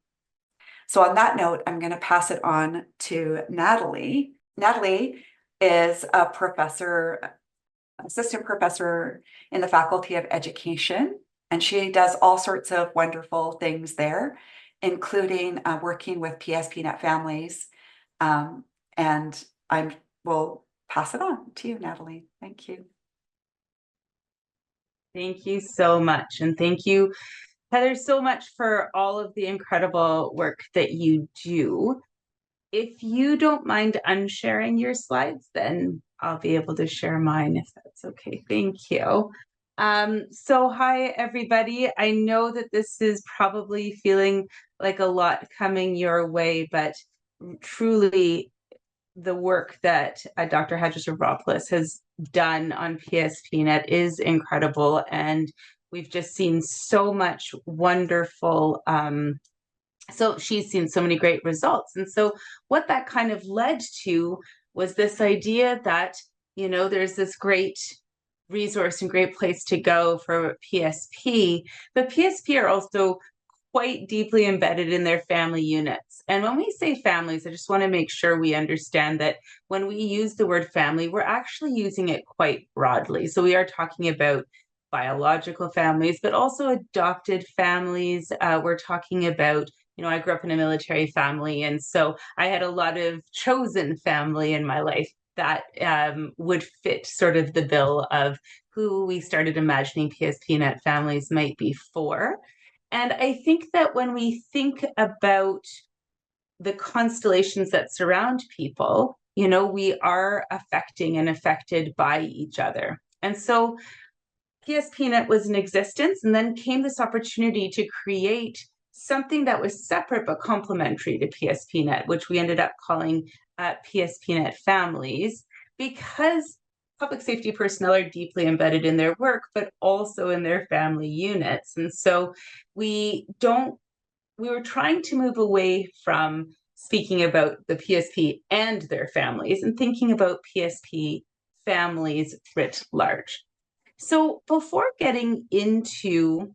So on that note, I'm going to pass it on to Nathalie. Nathalie is a assistant professor in the Faculty of Education, and she does all sorts of wonderful things there, including working with PSPNET families. And I will pass it on to you, Nathalie. Thank you. Thank you so much. And thank you, Heather, so much for all of the incredible work that you do. If you don't mind unsharing your slides, then I'll be able to share mine if that's okay. Thank you. So hi, everybody. I know that this is probably feeling like a lot coming your way, but truly the work that Dr. Hadjistavropoulos has done on PSPNET is incredible. And we've just seen so much wonderful, so she's seen so many great results. And so what that kind of led to was this idea that, there's this great resource and great place to go for PSP, but PSP are also quite deeply embedded in their family units. And when we say families, I just want to make sure we understand that when we use the word family, we're actually using it quite broadly. So we are talking about biological families, but also adopted families. We're talking about, I grew up in a military family, and so I had a lot of chosen family in my life that would fit sort of the bill of who we started imagining PSPNet families might be for. And I think that when we think about the constellations that surround people, we are affecting and affected by each other. And so PSPNet was in existence, and then came this opportunity to create something that was separate but complementary to PSPNet, which we ended up calling PSPNet families, because public safety personnel are deeply embedded in their work, but also in their family units. And so we were trying to move away from speaking about the PSP and their families and thinking about PSP families writ large. So before getting into,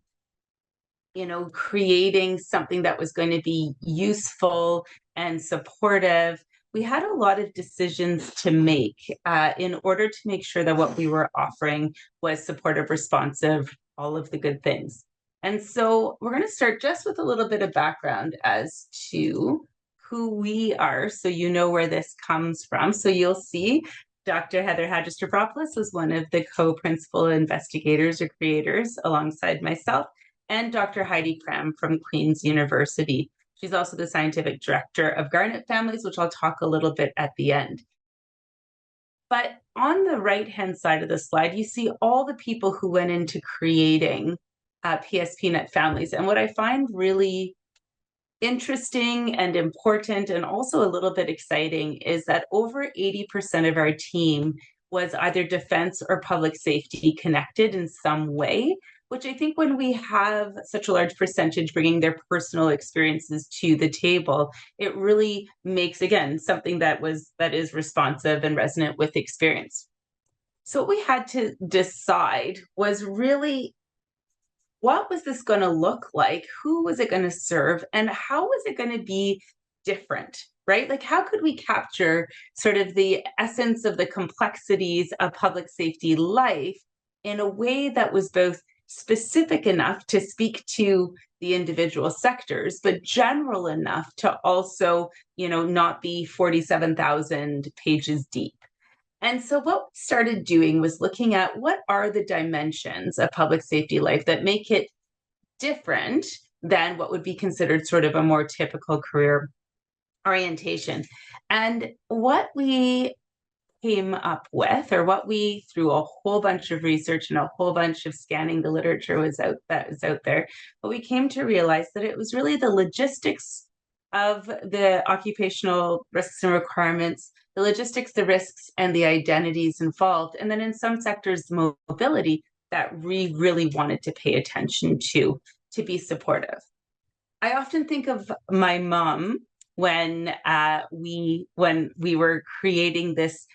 creating something that was going to be useful and supportive, we had a lot of decisions to make in order to make sure that what we were offering was supportive, responsive, all of the good things. And so we're going to start just with a little bit of background as to who we are, so you know where this comes from. So you'll see Dr. Heather Hadjistavropoulos is one of the co-principal investigators or creators alongside myself, and Dr. Heidi Cram from Queen's University. She's also the scientific director of Garnet Families, which I'll talk a little bit at the end. But on the right-hand side of the slide, you see all the people who went into creating PSPNet families. And what I find really interesting and important, and also a little bit exciting, is that over 80% of our team was either defense or public safety connected in some way, which I think when we have such a large percentage bringing their personal experiences to the table, it really makes, again, something that is responsive and resonant with experience. So what we had to decide was really, what was this going to look like? Who was it going to serve? And how was it going to be different, right? Like, how could we capture sort of the essence of the complexities of public safety life in a way that was both specific enough to speak to the individual sectors, but general enough to also, not be 47,000 pages deep? And so what we started doing was looking at what are the dimensions of public safety life that make it different than what would be considered sort of a more typical career orientation. And what we came up with, or what we, through a whole bunch of research and a whole bunch of scanning the literature that was out there, but we came to realize that it was really the logistics of the occupational risks and requirements, the logistics, the risks, and the identities involved. And then in some sectors, mobility, that we really wanted to pay attention to be supportive. I often think of my mom when we were creating this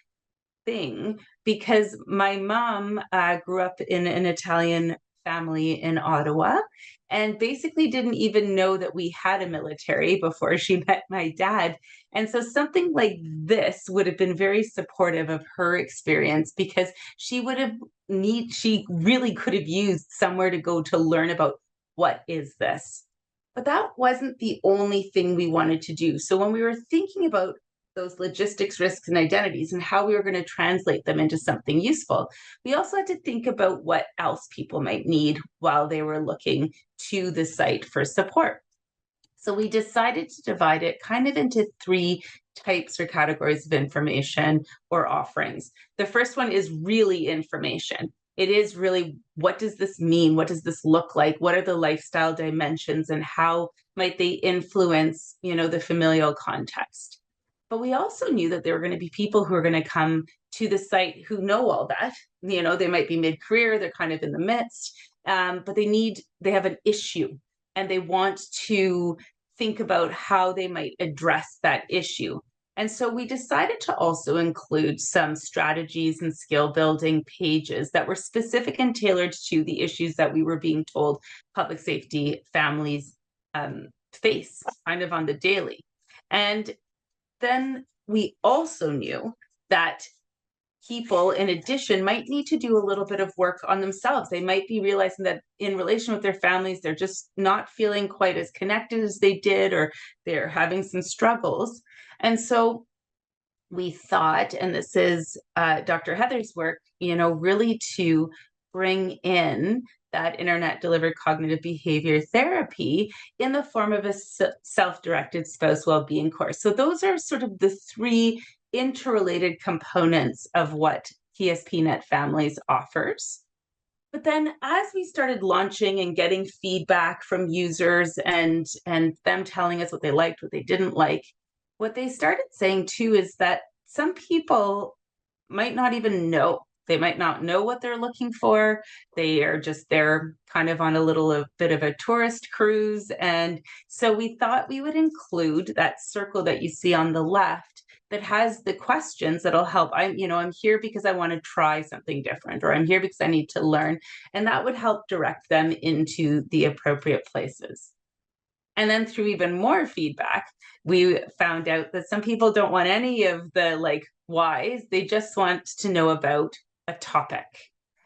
thing, because my mom grew up in an Italian family in Ottawa, and basically didn't even know that we had a military before she met my dad. And so something like this would have been very supportive of her experience, because she really could have used somewhere to go to learn about what is this. But that wasn't the only thing we wanted to do. So when we were thinking about those logistics, risks, and identities, and how we were going to translate them into something useful, we also had to think about what else people might need while they were looking to the site for support. So we decided to divide it kind of into three types or categories of information or offerings. The first one is really information. It is really, what does this mean? What does this look like? What are the lifestyle dimensions, and how might they influence, the familial context? But we also knew that there were going to be people who are going to come to the site who know all that. You know, they might be mid-career, they're kind of in the midst, but they have an issue and they want to think about how they might address that issue. And so we decided to also include some strategies and skill building pages that were specific and tailored to the issues that we were being told public safety families face kind of on the daily. And then we also knew that people, in addition, might need to do a little bit of work on themselves. They might be realizing that in relation with their families, they're just not feeling quite as connected as they did, or they're having some struggles. And so we thought, and this is Dr. Heather's work, you know, really to bring in that internet delivered cognitive behavior therapy in the form of a self-directed spouse well-being course. So those are sort of the three interrelated components of what PSPNET Families offers. But then as we started launching and getting feedback from users and them telling us what they liked, what they didn't like, what they started saying too is that some people might not even know. They might not know what they're looking for. They're kind of on a bit of a tourist cruise. And so we thought we would include that circle that you see on the left that has the questions that'll help. I'm here because I want to try something different, or I'm here because I need to learn. And that would help direct them into the appropriate places. And then through even more feedback, we found out that some people don't want any of the whys. They just want to know about a topic.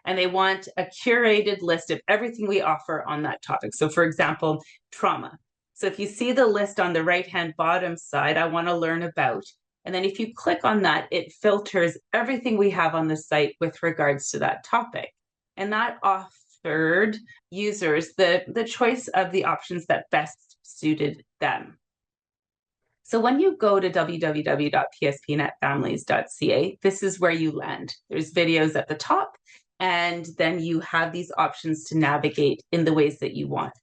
And they want a curated list of everything we offer on that topic. So for example, trauma. So if you see the list on the right-hand bottom side, I want to learn about. And then if you click on that, it filters everything we have on the site with regards to that topic. And that offered users the choice of the options that best suited them. So when you go to www.pspnetfamilies.ca, this is where you land. There's videos at the top, and then you have these options to navigate in the ways that you want.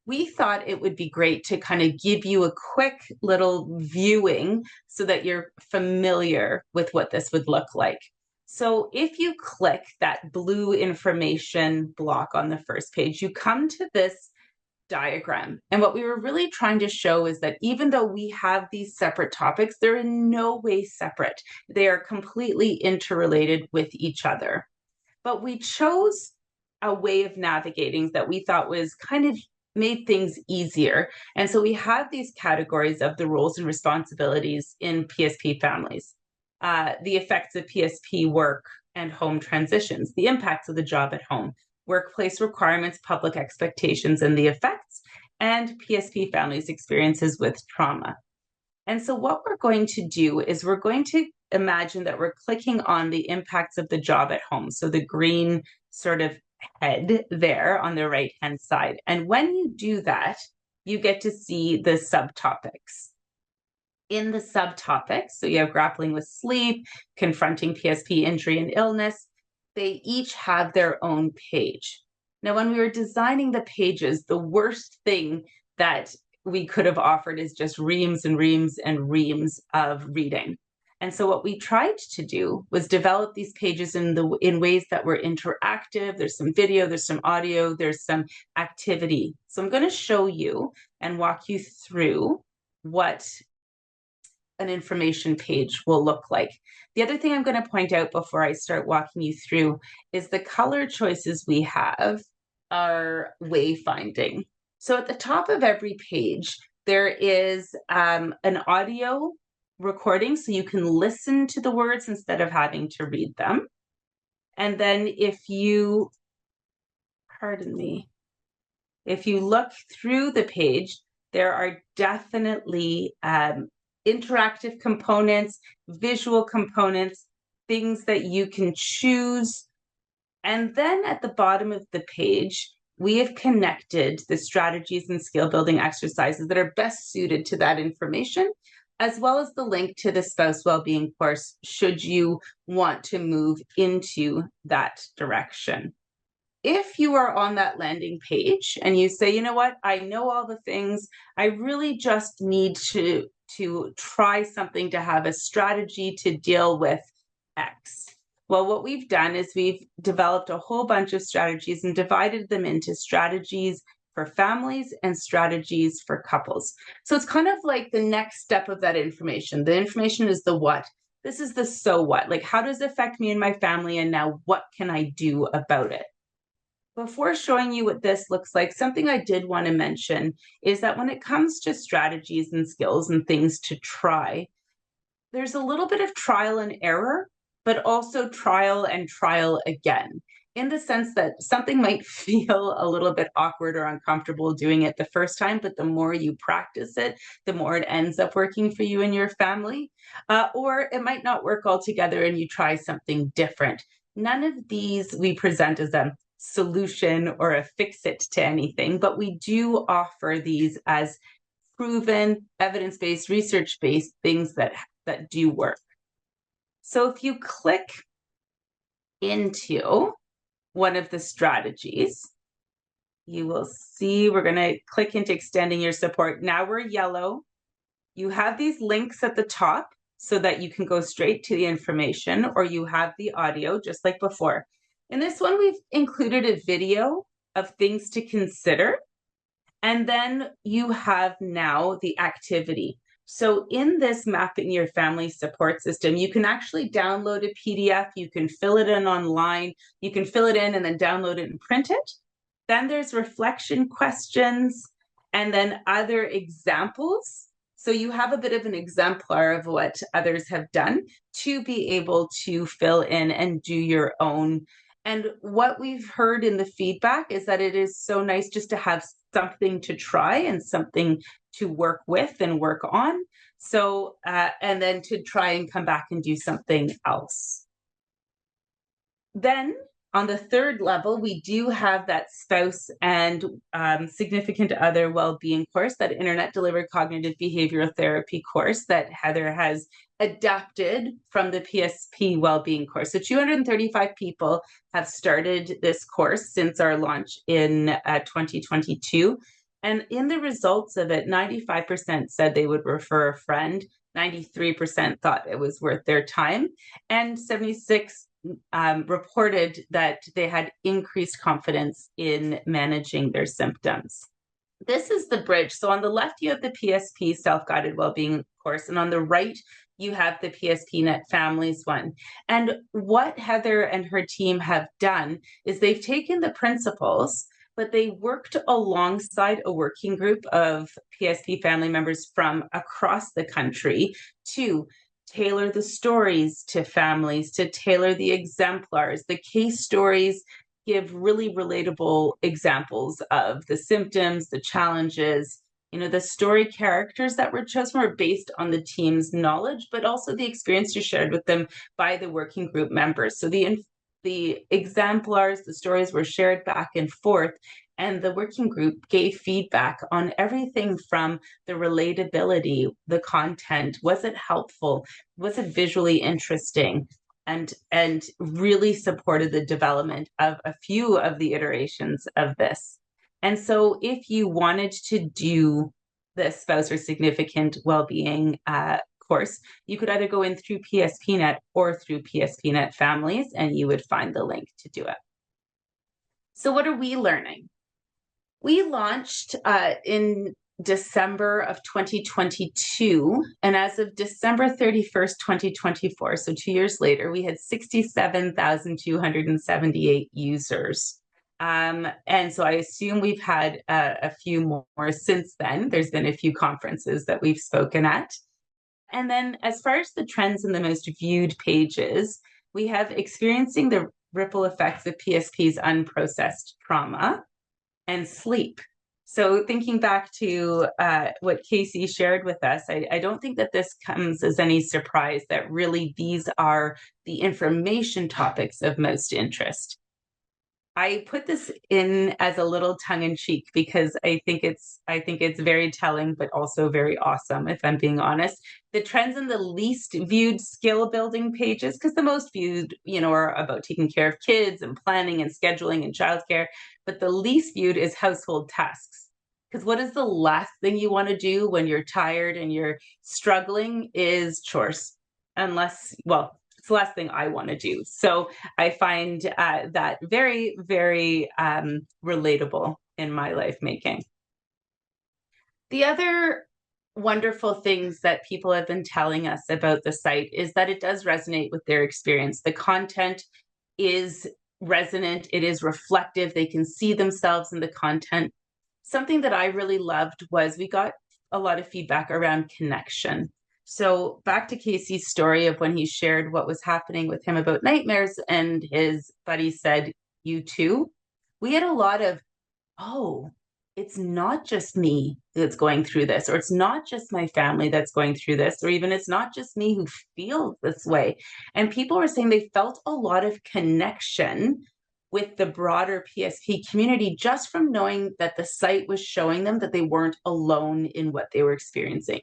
We thought it would be great to kind of give you a quick little viewing so that you're familiar with what this would look like. So if you click that blue information block on the first page, you come to this diagram. And what we were really trying to show is that even though we have these separate topics, they're in no way separate. They are completely interrelated with each other. But we chose a way of navigating that we thought was kind of made things easier. And so we have these categories of the roles and responsibilities in PSP families, the effects of PSP work and home transitions, the impacts of the job at home, workplace requirements, public expectations, and the effects, and PSP families' experiences with trauma. And so what we're going to do is we're going to imagine that we're clicking on the impacts of the job at home. So the green sort of head there on the right-hand side. And when you do that, you get to see the subtopics. In the subtopics, so you have grappling with sleep, confronting PSP injury and illness, they each have their own page. Now, when we were designing the pages, the worst thing that we could have offered is just reams and reams and reams of reading. And so what we tried to do was develop these pages in ways that were interactive. There's some video, there's some audio, there's some activity. So I'm going to show you and walk you through what an information page will look like. The other thing I'm going to point out before I start walking you through is the color choices we have are wayfinding. So at the top of every page, there is an audio recording, so you can listen to the words instead of having to read them. And then if you look through the page, there are definitely interactive components, visual components, things that you can choose. And then at the bottom of the page, we have connected the strategies and skill building exercises that are best suited to that information, as well as the link to the spouse wellbeing course, should you want to move into that direction. If you are on that landing page and you say, you know what, I know all the things, I really just need to to try something, to have a strategy to deal with X. Well, what we've done is we've developed a whole bunch of strategies and divided them into strategies for families and strategies for couples. So it's kind of like the next step of that information. The information is the what. This is the so what. Like, how does it affect me and my family? And now what can I do about it? Before showing you what this looks like, something I did want to mention is that when it comes to strategies and skills and things to try, there's a little bit of trial and error, but also trial and trial again, in the sense that something might feel a little bit awkward or uncomfortable doing it the first time, but the more you practice it, the more it ends up working for you and your family. Or it might not work altogether and you try something different. None of these we present as a solution or a fix-it to anything, but we do offer these as proven, evidence-based, research-based things that do work. So if you click into one of the strategies, you will see we're going to click into extending your support. Now we're yellow. You have these links at the top so that you can go straight to the information, or you have the audio just like before. In this one, we've included a video of things to consider. And then you have now the activity. So in this Mapping Your Family Support System, you can actually download a PDF, you can fill it in online, you can fill it in and then download it and print it. Then there's reflection questions and then other examples. So you have a bit of an exemplar of what others have done to be able to fill in and do your own. And what we've heard in the feedback is that it is so nice just to have something to try and something to work with and work on. So, and then to try and come back and do something else. Then on the third level, we do have that spouse and significant other well-being course, that internet-delivered cognitive behavioral therapy course that Heather has adapted from the PSP well-being course. So 235 people have started this course since our launch in 2022. And in the results of it, 95% said they would refer a friend, 93% thought it was worth their time, and 76 reported that they had increased confidence in managing their symptoms. This is the bridge. So on the left, you have the PSP self-guided well-being course, and on the right, you have the PSPNET families one. And what Heather and her team have done is they've taken the principles, but they worked alongside a working group of PSP family members from across the country to tailor the stories to families, to tailor the exemplars. The case stories give really relatable examples of the symptoms, the challenges. You know, the story characters that were chosen were based on the team's knowledge, but also the experiences shared with them by the working group members. So the exemplars, the stories were shared back and forth, and the working group gave feedback on everything from the relatability, the content, was it helpful, was it visually interesting, and really supported the development of a few of the iterations of this. And so if you wanted to do the spouse or significant well-being course, you could either go in through PSPNET or through PSPNET families, and you would find the link to do it. So what are we learning? We launched in December of 2022, and as of December 31st, 2024, so 2 years later, we had 67,278 users. And so I assume we've had a few more since then. There's been a few conferences that we've spoken at. And then as far as the trends in the most viewed pages, we have experiencing the ripple effects of PSP's unprocessed trauma and sleep. So thinking back to what Casey shared with us, I don't think that this comes as any surprise that really these are the information topics of most interest. I put this in as a little tongue-in-cheek because I think it's very telling, but also very awesome, if I'm being honest. The trends in the least viewed skill building pages, because the most viewed, are about taking care of kids and planning and scheduling and childcare, but the least viewed is household tasks. Because what is the last thing you want to do when you're tired and you're struggling is chores. Unless, well, it's the last thing I want to do. So I find that very, very relatable in my life making. The other wonderful things that people have been telling us about the site is that it does resonate with their experience. The content is resonant, it is reflective, they can see themselves in the content. Something that I really loved was we got a lot of feedback around connection. So back to Casey's story of when he shared what was happening with him about nightmares, and his buddy said, "You too?" We had a lot of, "Oh, it's not just me that's going through this, or it's not just my family that's going through this, or even it's not just me who feels this way." And people were saying they felt a lot of connection with the broader PSP community just from knowing that the site was showing them that they weren't alone in what they were experiencing.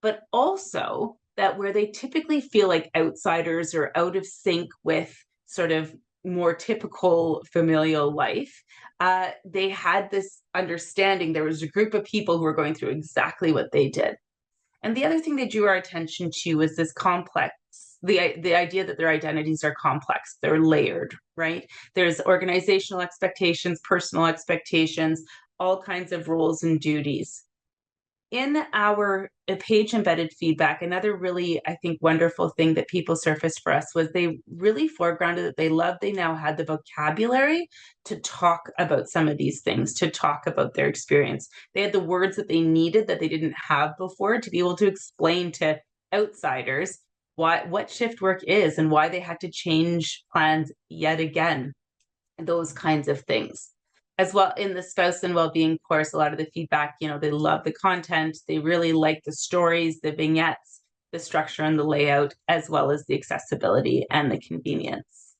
But also that where they typically feel like outsiders or out of sync with sort of more typical familial life, they had this understanding there was a group of people who were going through exactly what they did. And the other thing they drew our attention to was this complex, the idea that their identities are complex, they're layered, right? There's organizational expectations, personal expectations, all kinds of roles and duties. In our page embedded feedback, another really, I think, wonderful thing that people surfaced for us was they really foregrounded that they loved they now had the vocabulary to talk about some of these things, to talk about their experience. They had the words that they needed that they didn't have before to be able to explain to outsiders what shift work is and why they had to change plans yet again, those kinds of things. As well, in the spouse and well-being course, a lot of the feedback, they love the content, they really like the stories, the vignettes, the structure and the layout, as well as the accessibility and the convenience.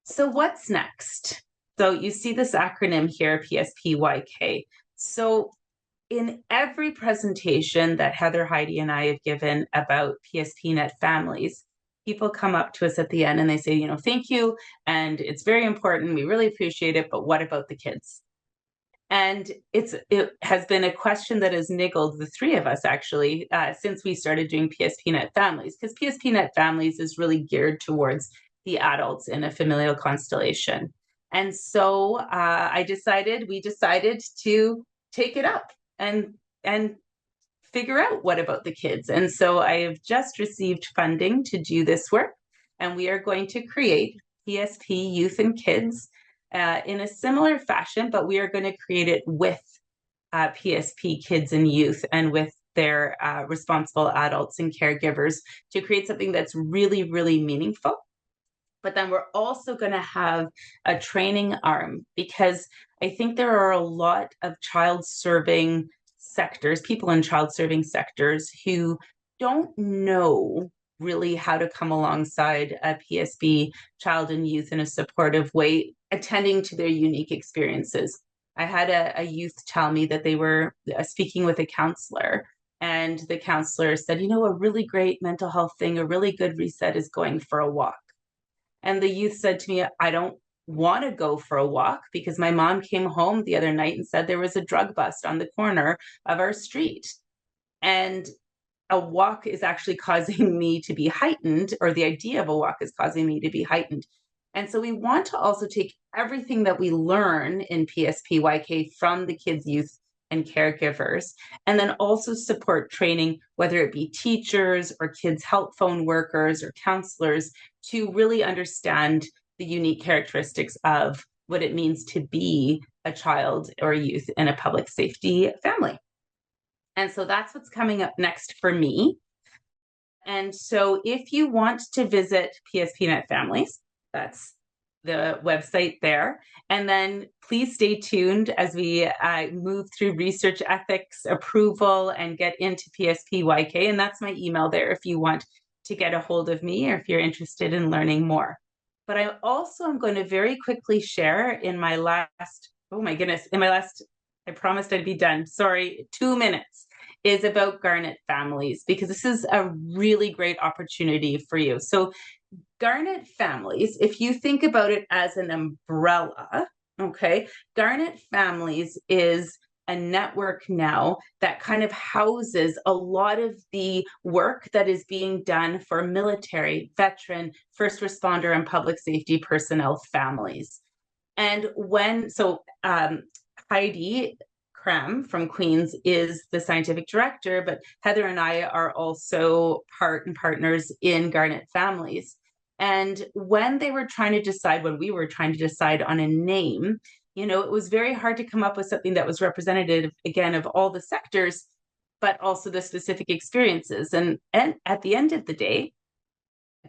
So what's next? So you see this acronym here, PSPYK. So in every presentation that Heather, Heidi, and I have given about PSPNET families, people come up to us at the end and they say, thank you, and it's very important, we really appreciate it, but what about the kids? And it has been a question that has niggled the three of us, actually, since we started doing PSPNET families, because PSPNET families is really geared towards the adults in a familial constellation. And so we decided to take it up and figure out what about the kids. And so I have just received funding to do this work, and we are going to create PSP Youth and Kids in a similar fashion, but we are going to create it with PSP kids and youth and with their responsible adults and caregivers to create something that's really, really meaningful. But then we're also going to have a training arm, because I think there are a lot of child-serving sectors, people in child-serving sectors who don't know really how to come alongside a PSP child and youth in a supportive way, attending to their unique experiences. I had a youth tell me that they were speaking with a counselor, and the counselor said, a really great mental health thing, a really good reset is going for a walk. And the youth said to me, I don't want to go for a walk because my mom came home the other night and said there was a drug bust on the corner of our street. And a walk is actually causing me to be heightened, or the idea of a walk is causing me to be heightened. And so we want to also take everything that we learn in PSPYK from the kids, youth, and caregivers, and then also support training, whether it be teachers or kids help phone workers or counselors, to really understand the unique characteristics of what it means to be a child or a youth in a public safety family. And so that's what's coming up next for me. And so if you want to visit PSPNET Families, that's the website there. And then please stay tuned as we move through research ethics approval and get into PSPYK. And that's my email there if you want to get a hold of me or if you're interested in learning more. But I also am going to very quickly share in my last, I promised I'd be done. Sorry, 2 minutes is about Garnet families, because this is a really great opportunity for you. So Garnet families, if you think about it as an umbrella, okay, Garnet families is a network now that kind of houses a lot of the work that is being done for military, veteran, first responder, and public safety personnel families. And Heidi Cram from Queens is the scientific director, but Heather and I are also partners in Garnet Families. And when we were trying to decide on a name, it was very hard to come up with something that was representative, again, of all the sectors, but also the specific experiences. And at the end of the day,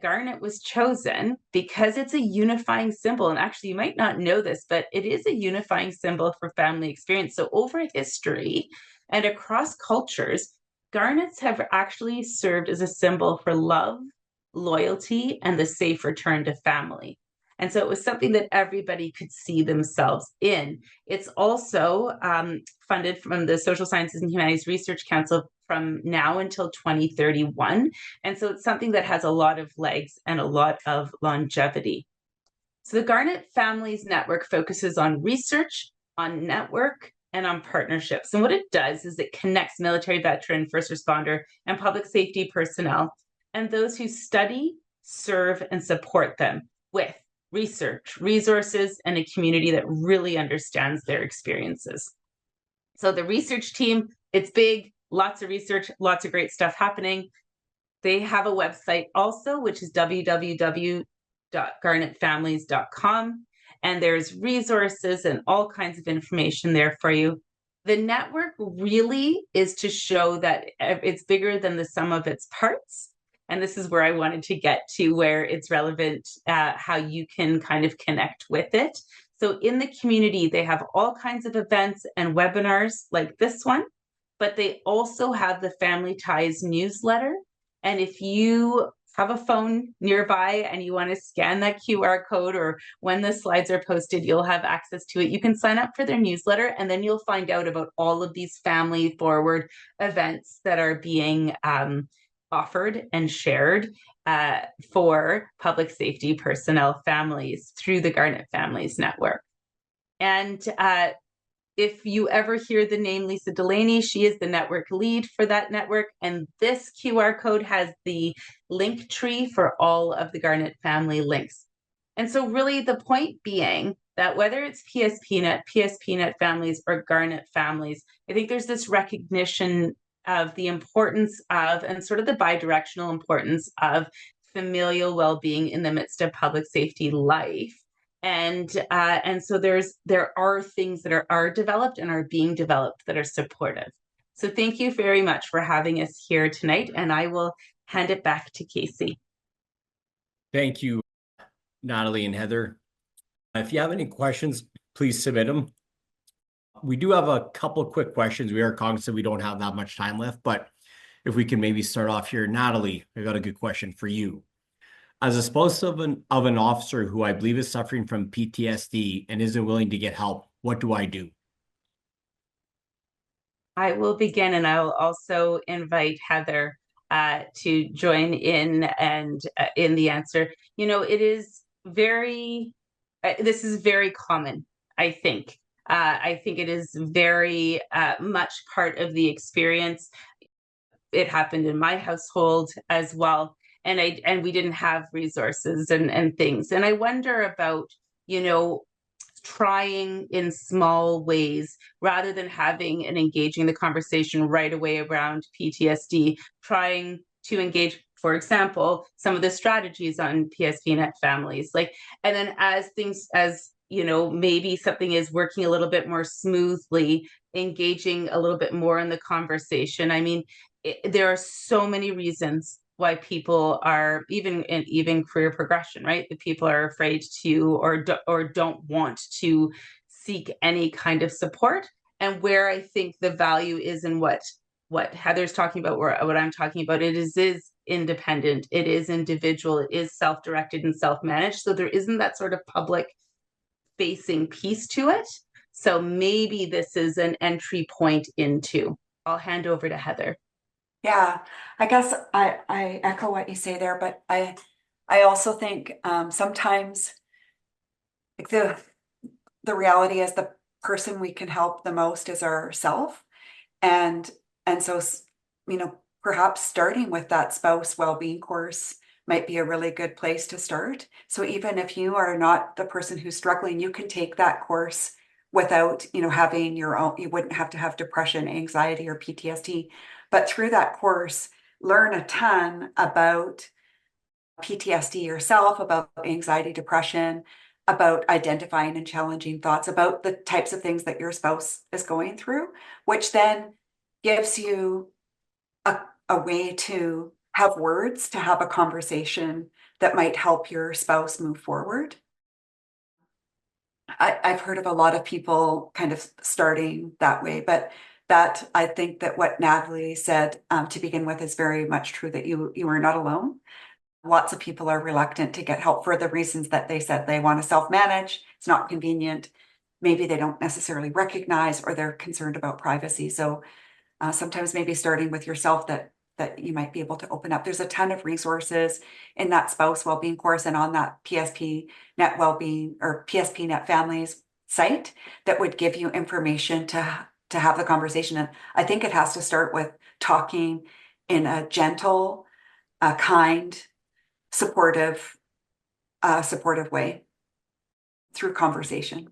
Garnet was chosen because it's a unifying symbol. And actually, you might not know this, but it is a unifying symbol for family experience. So over history and across cultures, garnets have actually served as a symbol for love, loyalty, and the safe return to family. And so it was something that everybody could see themselves in. It's also funded from the Social Sciences and Humanities Research Council from now until 2031. And so it's something that has a lot of legs and a lot of longevity. So the Garnet Families Network focuses on research, on network, and on partnerships. And what it does is it connects military, veteran, first responder, and public safety personnel and those who study, serve, and support them with research, resources, and a community that really understands their experiences. So the research team, it's big, lots of research, lots of great stuff happening. They have a website also, which is www.garnetfamilies.com. And there's resources and all kinds of information there for you. The network really is to show that it's bigger than the sum of its parts. And this is where I wanted to get to, where it's relevant, how you can kind of connect with it. So in the community, they have all kinds of events and webinars like this one, but they also have the Family Ties newsletter. And if you have a phone nearby and you want to scan that QR code, or when the slides are posted, you'll have access to it. You can sign up for their newsletter, and then you'll find out about all of these family forward events that are being offered and shared for public safety personnel families through the Garnet Families Network. And if you ever hear the name Lisa Delaney, she is the network lead for that network. And this QR code has the link tree for all of the Garnet family links. And so really the point being that whether it's PSPNET families, or Garnet families, I think there's this recognition of the importance of, and sort of the bidirectional importance of, familial well-being in the midst of public safety life. And so there are things that are developed and are being developed that are supportive. So thank you very much for having us here tonight, and I will hand it back to Casey. Thank you, Nathalie and Heather. If you have any questions, please submit them. We do have a couple of quick questions. We are cognizant we don't have that much time left, but if we can maybe start off here. Nathalie, I got a good question for you. As a spouse of an officer who I believe is suffering from PTSD and isn't willing to get help, what do I do? I will begin, and I will also invite Heather to join in and in the answer. It is this is very common, I think. I think it is very much part of the experience. It happened in my household as well. And we didn't have resources and things. And I wonder about, trying in small ways rather than having and engaging the conversation right away around PTSD, trying to engage, for example, some of the strategies on PSPNET families, and then maybe something is working a little bit more smoothly, engaging a little bit more in the conversation. I mean, there are so many reasons why people are even career progression, right? The people are afraid to or don't want to seek any kind of support. And where I think the value is in what Heather's talking about, or what I'm talking about, it is independent, it is individual, it is self-directed and self-managed. So there isn't that sort of public facing piece to it. So maybe this is an entry point into. I'll hand over to Heather. Yeah, I guess I echo what you say there, but I also think sometimes the reality is person we can help the most is ourself. And so, perhaps starting with that spouse well-being course might be a really good place to start. So even if you are not the person who's struggling, you can take that course without, having your own, you wouldn't have to have depression, anxiety, or PTSD. But through that course, learn a ton about PTSD yourself, about anxiety, depression, about identifying and challenging thoughts, about the types of things that your spouse is going through, which then gives you a way to have words, to have a conversation that might help your spouse move forward. I've heard of a lot of people kind of starting that way, but that I think that what Nathalie said to begin with is very much true, that you are not alone. Lots of people are reluctant to get help for the reasons that they said. They want to self-manage. It's not convenient. Maybe they don't necessarily recognize, or they're concerned about privacy. So sometimes maybe starting with yourself, that you might be able to open up. There's a ton of resources in that spouse wellbeing course and on that PSPNET wellbeing or PSPNET families site that would give you information to have the conversation. And I think it has to start with talking in a gentle, kind, supportive way through conversation.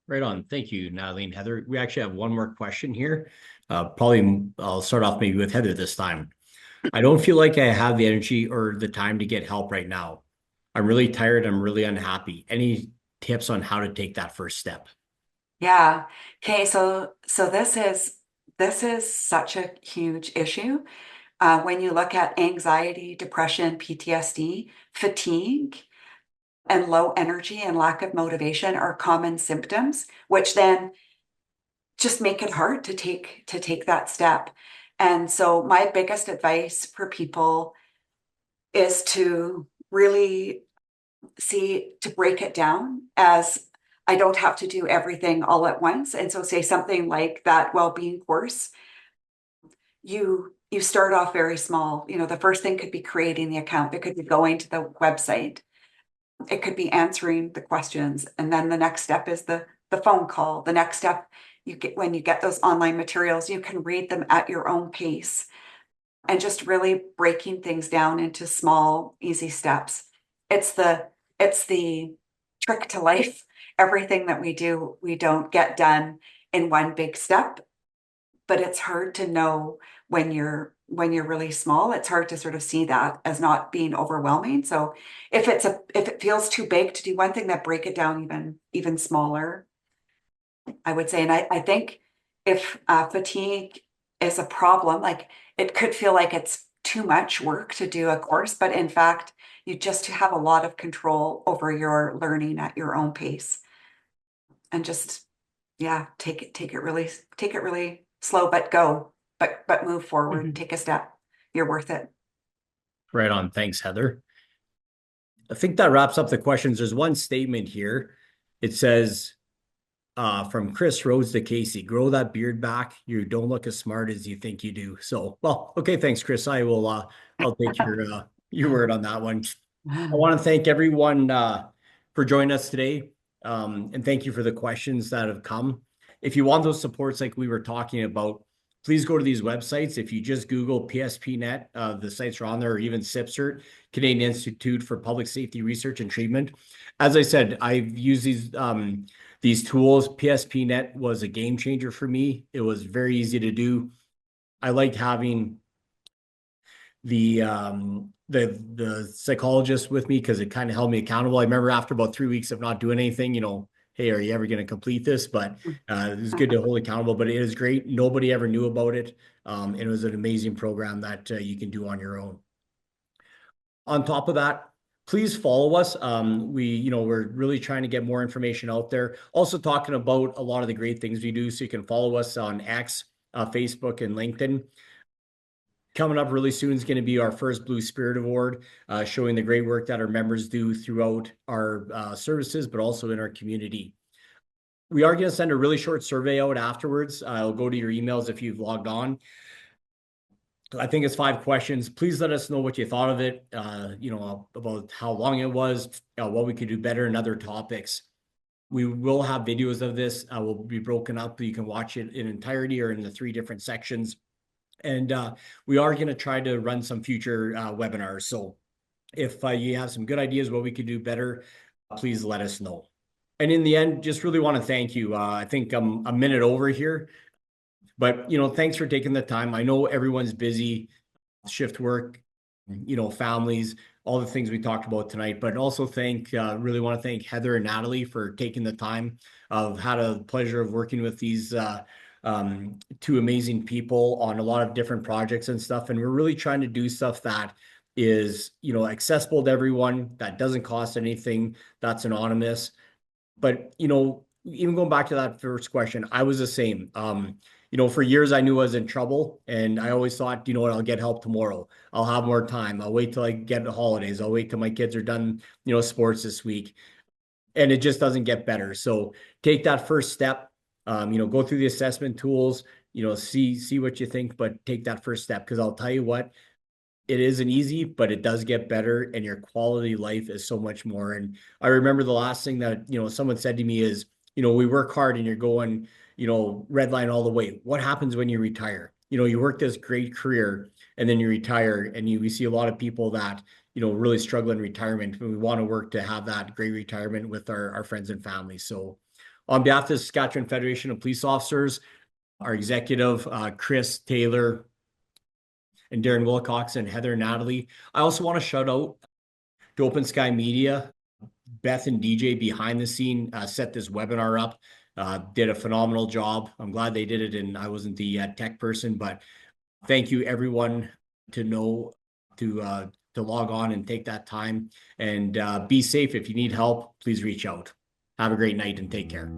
Right on. Thank you, Nathalie and Heather. We actually have one more question here. Probably I'll start off maybe with Heather this time. I don't feel like I have the energy or the time to get help right now. I'm really tired. I'm really unhappy. Any tips on how to take that first step? Yeah. Okay. So this is such a huge issue. When you look at anxiety, depression, PTSD, fatigue, and low energy and lack of motivation are common symptoms, which then just make it hard to take that step. And so my biggest advice for people is to really to break it down as, I don't have to do everything all at once. And so say something like that well-being course, you start off very small. The first thing could be creating the account. It could be going to the website. It could be answering the questions. And then the next step is the phone call. The next step, when you get those online materials, you can read them at your own pace, and just really breaking things down into small, easy steps. It's the trick to life. Everything that we do, we don't get done in one big step, but it's hard to know when you're really small. It's hard to sort of see that as not being overwhelming. So if it feels too big to do one thing, that break it down even smaller, I would say. And I think if fatigue is a problem, like it could feel like it's too much work to do a course, but in fact, you just have a lot of control over your learning at your own pace. And just, take it really slow, but move forward. Mhm. Take a step. You're worth it. Right on. Thanks, Heather. I think that wraps up the questions. There's one statement here. It says, from Chris Rhodes to Casey, grow that beard back. You don't look as smart as you think you do. So, well, okay. Thanks, Chris. I'll take your word on that one. I want to thank everyone for joining us today. And thank you for the questions that have come. If you want those supports like we were talking about, please go to these websites. If you just Google PSPNET, the sites are on there, or even CIPSRT, Canadian Institute for Public Safety Research and Treatment. As I said, I've used these tools. PSPNET was a game changer for me. It was very easy to do. I liked having the psychologist with me because it kind of held me accountable. I remember after about 3 weeks of not doing anything, hey, are you ever going to complete this? But it was good to hold accountable, but it is great. Nobody ever knew about it. And it was an amazing program that you can do on your own. On top of that, please follow us. We're really trying to get more information out there. Also talking about a lot of the great things we do. So you can follow us on X, Facebook, and LinkedIn. Coming up really soon is going to be our first Blue Spirit Award, showing the great work that our members do throughout our services, but also in our community. We are going to send a really short survey out afterwards. I'll go to your emails if you've logged on. I think it's 5 questions. Please let us know what you thought of it, about how long it was, what we could do better, and other topics. We will have videos of this. Will be broken up. You can watch it in entirety or in the 3 different sections. And we are going to try to run some future webinars. So if you have some good ideas what we could do better, please let us know. And in the end, just really want to thank you. I think I'm a minute over here, but thanks for taking the time. I know everyone's busy, shift work, families, all the things we talked about tonight, but also really want to thank Heather and Nathalie for taking the time. I've had a pleasure of working with these 2 amazing people on a lot of different projects and stuff. And we're really trying to do stuff that is, accessible to everyone, that doesn't cost anything, that's anonymous. But, even going back to that first question, I was the same. For years I knew I was in trouble, and I always thought, what, I'll get help tomorrow. I'll have more time. I'll wait till I get the holidays. I'll wait till my kids are done, sports this week. And it just doesn't get better. So take that first step, go through the assessment tools, see what you think, but take that first step. Because I'll tell you what, it isn't easy, but it does get better, and your quality of life is so much more. And I remember the last thing that, someone said to me is, we work hard and you're going, red line all the way. What happens when you retire? You work this great career and then you retire, and we see a lot of people that, really struggle in retirement. And we want to work to have that great retirement with our friends and family. So on behalf of the Saskatchewan Federation of Police Officers, our executive, Chris Taylor, and Darren Wilcox and Heather and Nathalie. I also want to shout out to Open Sky Media. Beth and DJ behind the scene set this webinar up, did a phenomenal job. I'm glad they did it, and I wasn't the tech person, but thank you everyone to log on and take that time, and be safe. If you need help, please reach out. Have a great night and take care.